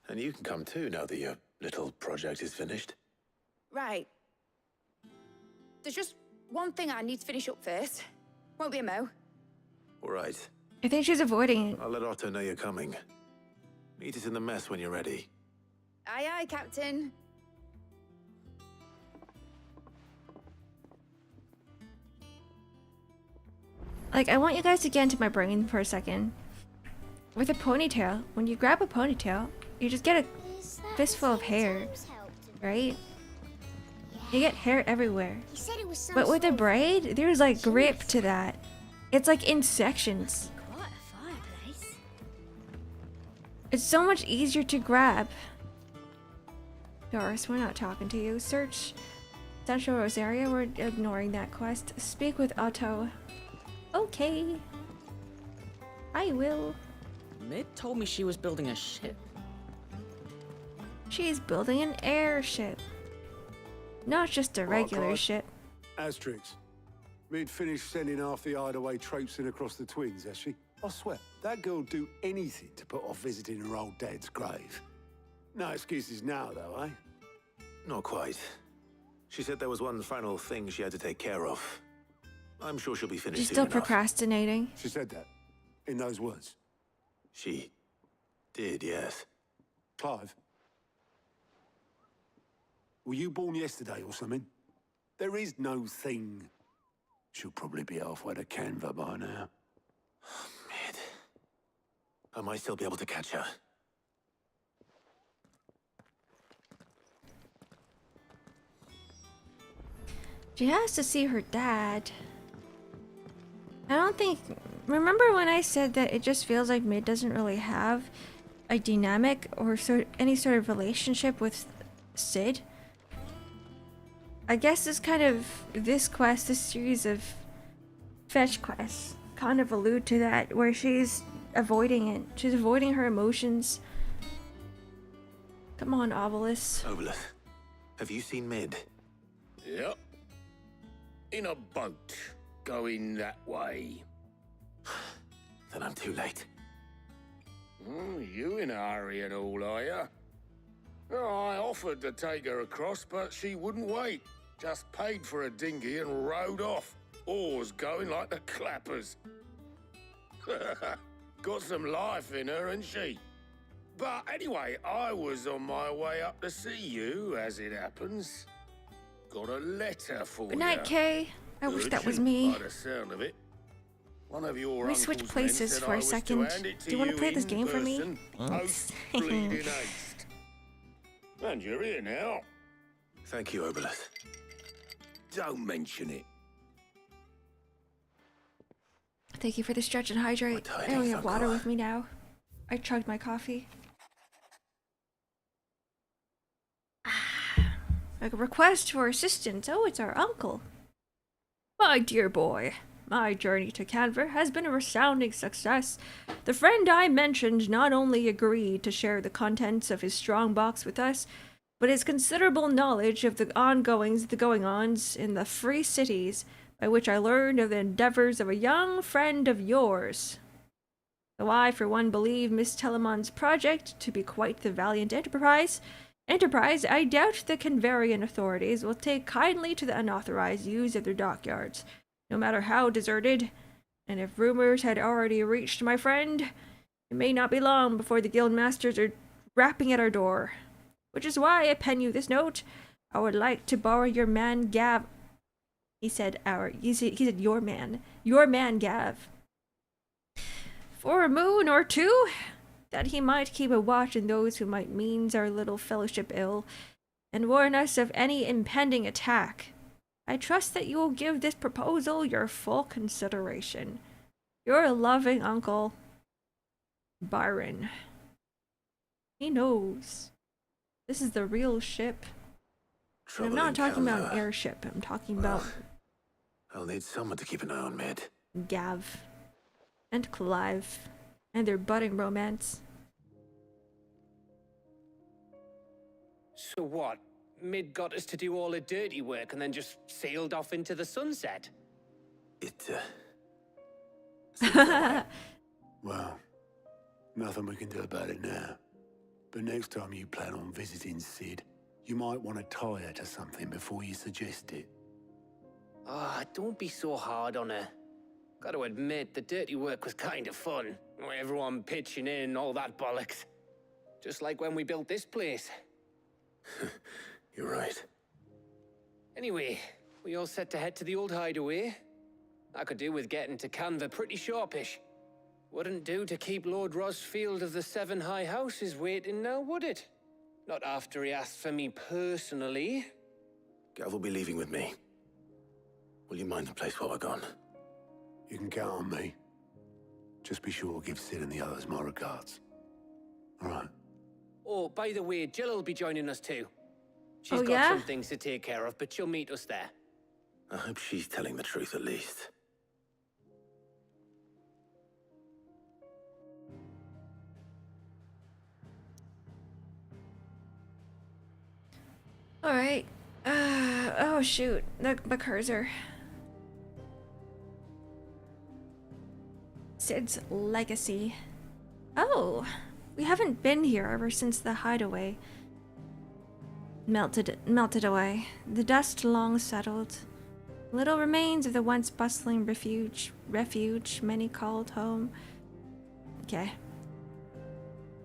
And you can come too now that your little project is finished. Right. There's just one thing I need to finish up first. Won't be a mo. All right. I think she's avoiding it. I'll let Otto know you're coming. Meet us in the mess when you're ready. Aye, aye, Captain. Like, I want you guys to get into my brain for a second. With a ponytail, when you grab a ponytail, you just get a fistful of hair, right? You get hair everywhere. He said it was some But with a sort of braid, there's like grip to that. It's like in sections. Quite a fireplace. It's so much easier to grab. Doris, we're not talking to you. Search Central Rosaria. We're ignoring that quest. Speak with Otto. Okay. I will. Mid told me she was building a ship. She's building an airship. Not just a regular ship. Asterix. Mid finished sending half the hideaway traipsing across the twins, has she? I swear, that girl'd do anything to put off visiting her old dad's grave. No excuses now, though, eh? Not quite. She said there was one final thing she had to take care of. I'm sure she'll be finished She's soon still enough. procrastinating. She said that? In those words? She did, yes. Clive? Were you born yesterday or something? There is no thing. She'll probably be halfway to Canva by now. Mid. I might still be able to catch her. She has to see her dad. I don't think... Remember when I said that it just feels like Mid doesn't really have a dynamic or any sort of relationship with Sid? I guess this quest, this series of fetch quests kind of allude to that, where she's avoiding it. She's avoiding her emotions. Come on, Obelisk. Obelisk, have you seen Mid? Yep. In a boat, going that way. Then I'm too late. You in a hurry and all, are you? Oh, I offered to take her across, but she wouldn't wait. Just paid for a dinghy and rowed off. Oars going like the clappers. Got some life in her, ain't she? But anyway, I was on my way up to see you, as it happens. Got a letter for you. Good night, Kay. I wish that was Urgent, me. by the sound of it. One of your We switch uncle's men places said for I a was to second. hand it Do you want to play this in game for me? person, post bleeding haste. And you're here now. Thank you, Obelisk. Don't mention it. Thank you for the stretch and hydrate. I only have water with me now. I chugged my coffee. A request for assistance. Oh, it's our uncle. My dear boy, my journey to Canver has been a resounding success. The friend I mentioned not only agreed to share the contents of his strongbox with us, but his considerable knowledge of the going-ons in the free cities, by which I learned of the endeavors of a young friend of yours. Though I, for one, believe Miss Telemon's project to be quite the valiant enterprise, I doubt the Canvarian authorities will take kindly to the unauthorized use of their dockyards, no matter how deserted, and if rumors had already reached my friend, it may not be long before the guildmasters are rapping at our door. Which is why I pen you this note. I would like to borrow your man Gav. He said your man Gav. For a moon or two, that he might keep a watch on those who might means our little fellowship ill, and warn us of any impending attack. I trust that you will give this proposal your full consideration. Your loving uncle, Byron. He knows. This is the real ship. And I'm not talking about an airship. I'm talking about I'll need someone to keep an eye on Mid. Gav and Clive and their budding romance. So what? Mid got us to do all the dirty work and then just sailed off into the sunset? Well, nothing we can do about it now. But next time you plan on visiting Sid, you might want to tie her to something before you suggest it. Ah, don't be so hard on her. Gotta admit, the dirty work was kind of fun. Everyone pitching in, all that bollocks. Just like when we built this place. You're right. Anyway, we all set to head to the old hideaway. I could do with getting to Canva pretty sharpish. Wouldn't do to keep Lord Rosfield of the Seven High Houses waiting now, would it? Not after he asked for me personally. Gav will be leaving with me. Will you mind the place while we're gone? You can count on me. Just be sure to give Sid and the others my regards. All right. Oh, by the way, Jill will be joining us too. She's Oh, got yeah? some things to take care of, but she'll meet us there. I hope she's telling the truth at least. Alright. Oh shoot. The cursor. Sid's legacy. Oh, we haven't been here ever since the hideaway melted away. The dust long settled. Little remains of the once bustling refuge many called home. Okay.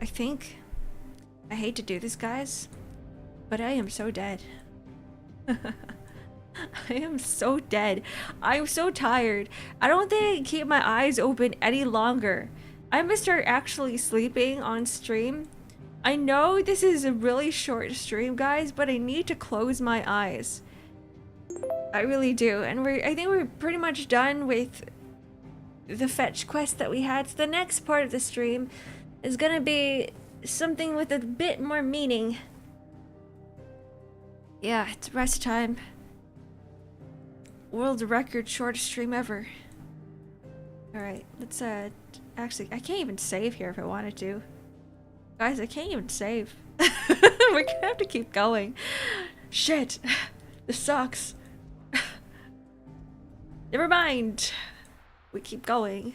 I hate to do this, guys, but I am so dead. I am so dead. I'm so tired. I don't think I can keep my eyes open any longer. I'm gonna start actually sleeping on stream. I know this is a really short stream, guys, but I need to close my eyes. I really do. And I think we're pretty much done with the fetch quest that we had. So the next part of the stream is gonna be something with a bit more meaning. Yeah, it's rest time. World record shortest stream ever. Alright, let's actually, I can't even save here if I wanted to. Guys, I can't even save. We're gonna have to keep going. Shit. This sucks. Never mind. We keep going.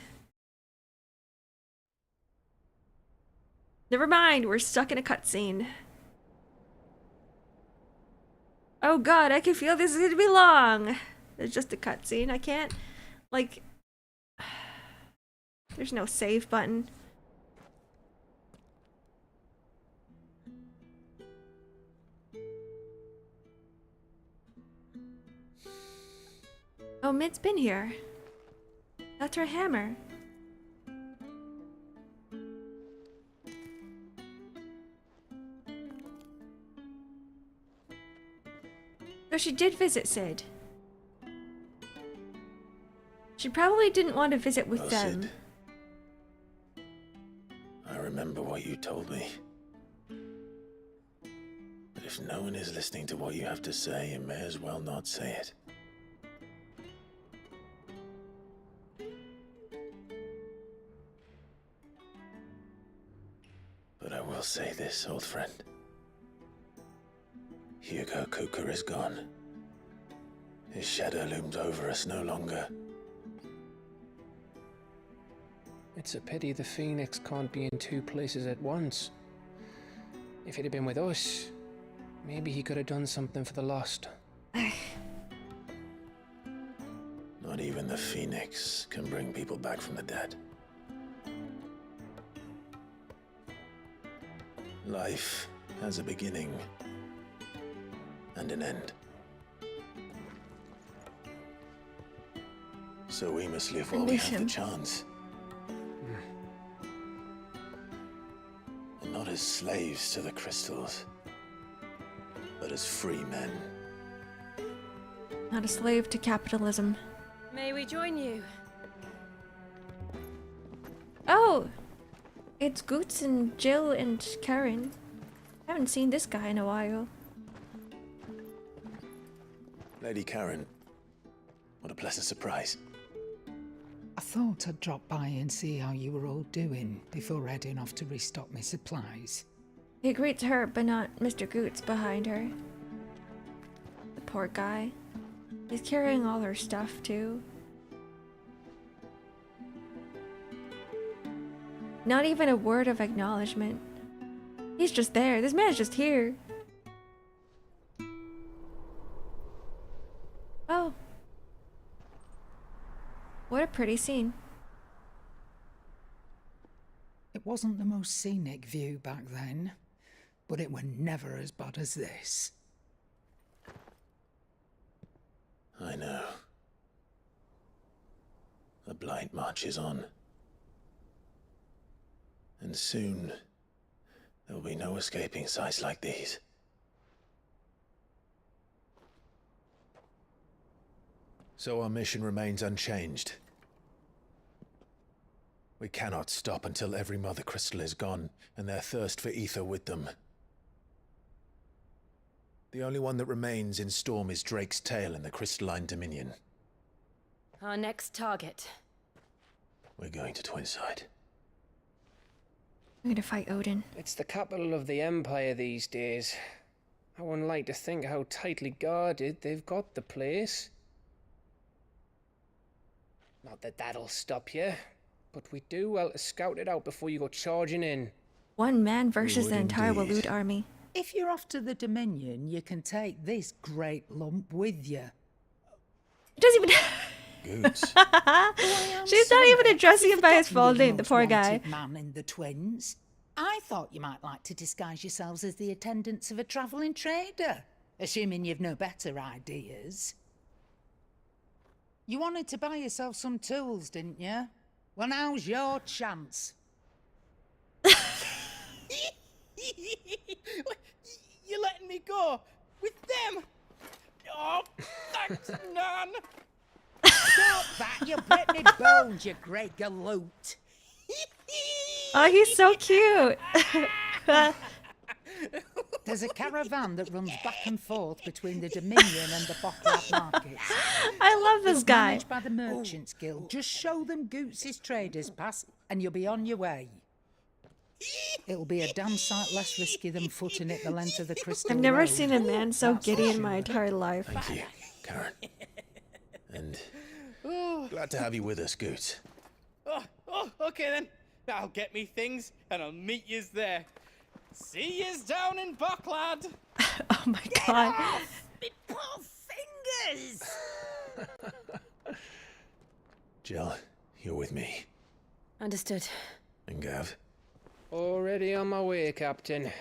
Never mind, we're stuck in a cutscene. Oh god, I can feel this is gonna be long. It's just a cutscene. I can't, like... There's no save button. Oh, Mid's been here. That's her hammer. So she did visit Sid. She probably didn't want to visit with Well, them. Sid, I remember what you told me. But if no one is listening to what you have to say, you may as well not say it. But I will say this, old friend. Hugo Cooker is gone. His shadow looms over us no longer. It's a pity the Phoenix can't be in two places at once. If he'd have been with us, maybe he could have done something for the lost. Not even the Phoenix can bring people back from the dead. Life has a beginning and an end. So we must live while we have the chance. And not as slaves to the crystals, but as free men. Not a slave to capitalism. May we join you? Oh! It's Goots and Jill and Karen. I haven't seen this guy in a while. Lady Karen, what a pleasant surprise. I thought I'd drop by and see how you were all doing before heading off to restock my supplies. He greets her, but not Mr. Goots behind her. The poor guy. He's carrying all her stuff, too. Not even a word of acknowledgement. He's just there. This man's just here. Oh. What a pretty scene. It wasn't the most scenic view back then, but it were never as bad as this. I know. The Blight marches on. And soon, there will be no escaping sights like these. So our mission remains unchanged. We cannot stop until every mother crystal is gone, and their thirst for ether with them. The only one that remains in Storm is Drake's tail in the crystalline dominion. Our next target. We're going to Twinside. I'm gonna fight Odin. It's the capital of the Empire these days. I wouldn't like to think how tightly guarded they've got the place. Not that that'll stop you, but we do well to scout it out before you go charging in. One man versus the entire Waloed army. If you're off to the Dominion, you can take this great lump with you. It doesn't even... Goots. She's not even addressing him by his full name, the poor guy. Man in the Twins. I thought you might like to disguise yourselves as the attendants of a travelling trader, assuming you've no better ideas. You wanted to buy yourself some tools, didn't you? Well, now's your chance. You're letting me go with them? Oh, thanks, Nan. Stop that! You break me bones, you great galoot. Oh, he's so cute. There's a caravan that runs back and forth between the Dominion and the Bocklap markets. I love this guy. Managed by the Merchants Guild. Just show them Goots' traders pass, and you'll be on your way. It'll be a damn sight less risky than footing it the length of the Crystal I've never Road. seen a man so giddy in my entire life. Thank you, Karen. And glad to have you with us, Goots. Oh, okay then. I'll get me things, and I'll meet yous there. See yous down in Bucklad. Oh my god. Me poor fingers! Jill, you're with me. Understood. And Gav, Already on my way, Captain.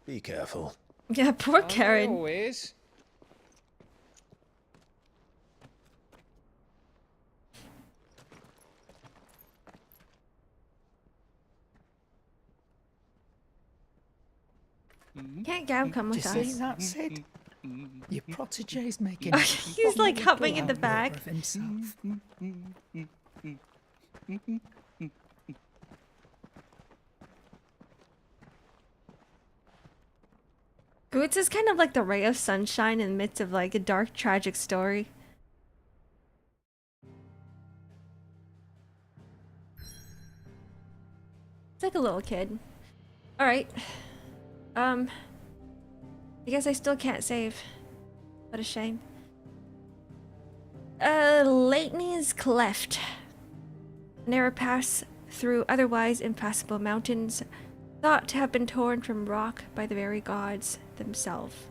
be careful. Yeah, poor Karen. Always. Can't Gav come with Do you us? see that, Sid? Your protege's making He's like huffing in the back. of himself. Goots is kind of like the ray of sunshine in the midst of like a dark, tragic story. It's like a little kid. Alright. I guess I still can't save. What a shame. Leitney's Cleft. Narrow pass through otherwise impassable mountains, thought to have been torn from rock by the very gods themselves.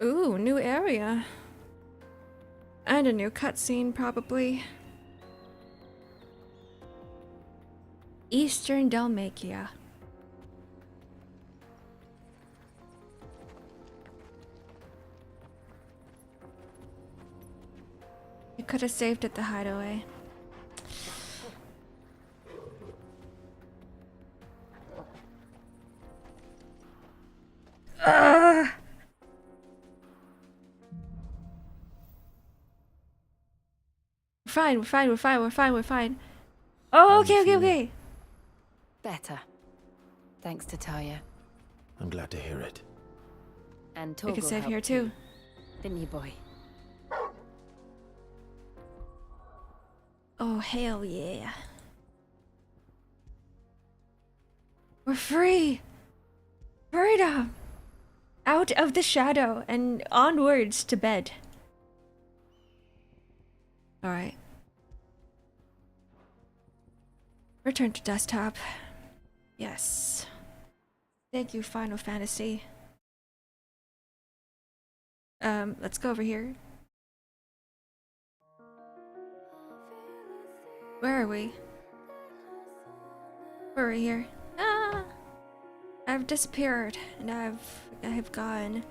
Ooh, new area. And a new cutscene, probably. Eastern Dalmatia. You could have saved at the hideaway. We're fine. Oh, okay. Better. Thanks to Taya. I'm glad to hear it. And We Torgal could save helped here too. Didn't you, boy? Oh, hell yeah. We're free! Freedom! Out of the shadow and onwards to bed. Alright. Return to desktop. Yes. Thank you, Final Fantasy. Let's go over here. Where are we? We're right here. Ah! I've disappeared and I have gone.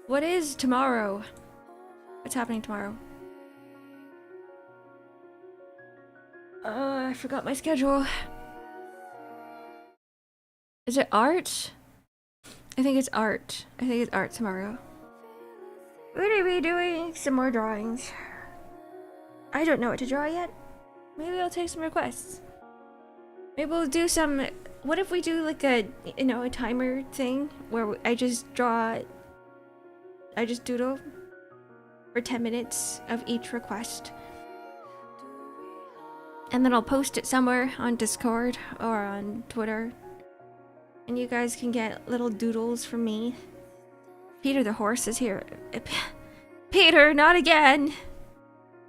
What is tomorrow? What's happening tomorrow? I forgot my schedule. Is it art? I think it's art. I think it's art tomorrow. We're gonna be doing some more drawings. I don't know what to draw yet. Maybe I'll take some requests. Maybe we'll do some. What if we do like a, you know, a timer thing where I just draw. I just doodle for 10 minutes of each request. And then I'll post it somewhere on Discord or on Twitter. And you guys can get little doodles from me. Peter the horse is here. Peter, not again!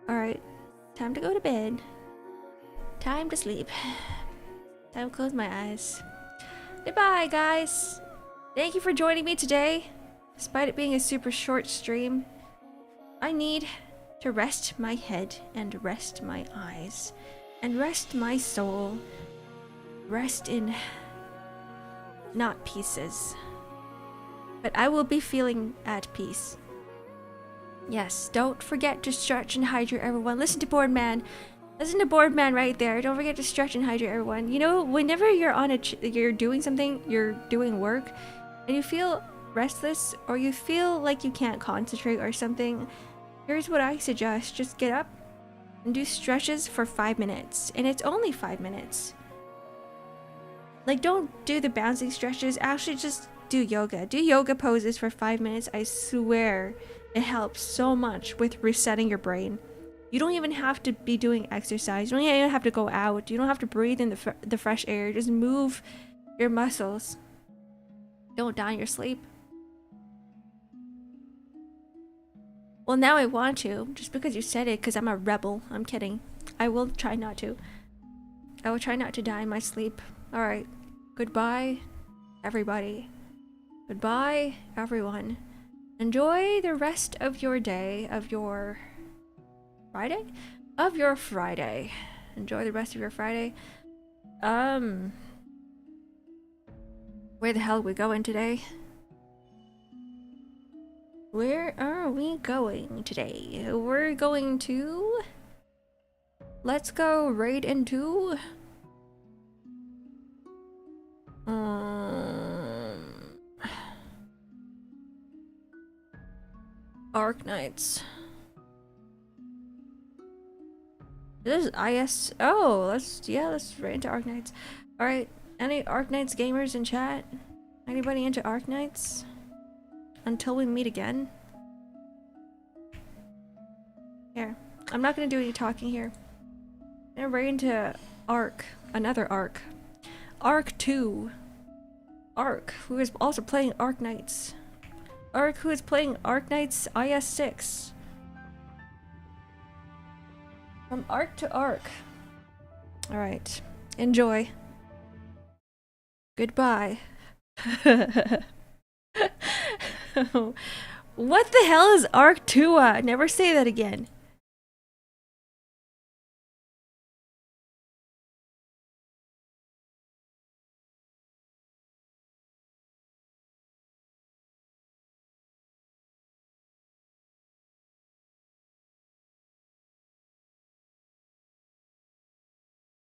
Alright, time to go to bed. Time to sleep. Time to close my eyes. Goodbye, guys! Thank you for joining me today. Despite it being a super short stream, I need to rest my head and rest my eyes and rest my soul. Rest in not pieces. But I will be feeling at peace. Yes, don't forget to stretch and hydrate, everyone. Listen to Boardman. Listen to Boardman right there. Don't forget to stretch and hydrate, everyone. You know, whenever you're on you're doing something, you're doing work, and you feel restless or you feel like you can't concentrate or something, here's what I suggest. Just get up and do stretches for 5 minutes. And it's only 5 minutes. Like, don't do the bouncing stretches. Actually, just do yoga. Do yoga poses for 5 minutes. I swear it helps so much with resetting your brain. You don't even have to be doing exercise. You don't even have to go out. You don't have to breathe in the fresh air. Just move your muscles. Don't die in your sleep. Well, now I want to, just because you said it, because I'm a rebel. I'm kidding. I will try not to. I will try not to die in my sleep. Alright. Goodbye, everybody. Goodbye, everyone. Enjoy the rest of your day, of your Friday? Of your Friday. Enjoy the rest of your Friday. Where the hell are we going today? Where are we going today? We're going to... Let's go right into... Ark Knights. This is IS... Oh, let's right into Ark Knights. Alright, any Ark Knights gamers in chat? Anybody into Ark Knights? Until we meet again. Here. I'm not gonna do any talking here. I'm gonna right into Ark. Another Ark. Ark 2. Ark, who is also playing Ark Knights. Ark, who is playing Ark Knights IS6. From Ark to Ark. Alright. Enjoy. Goodbye. What the hell is Ark 2? Never say that again.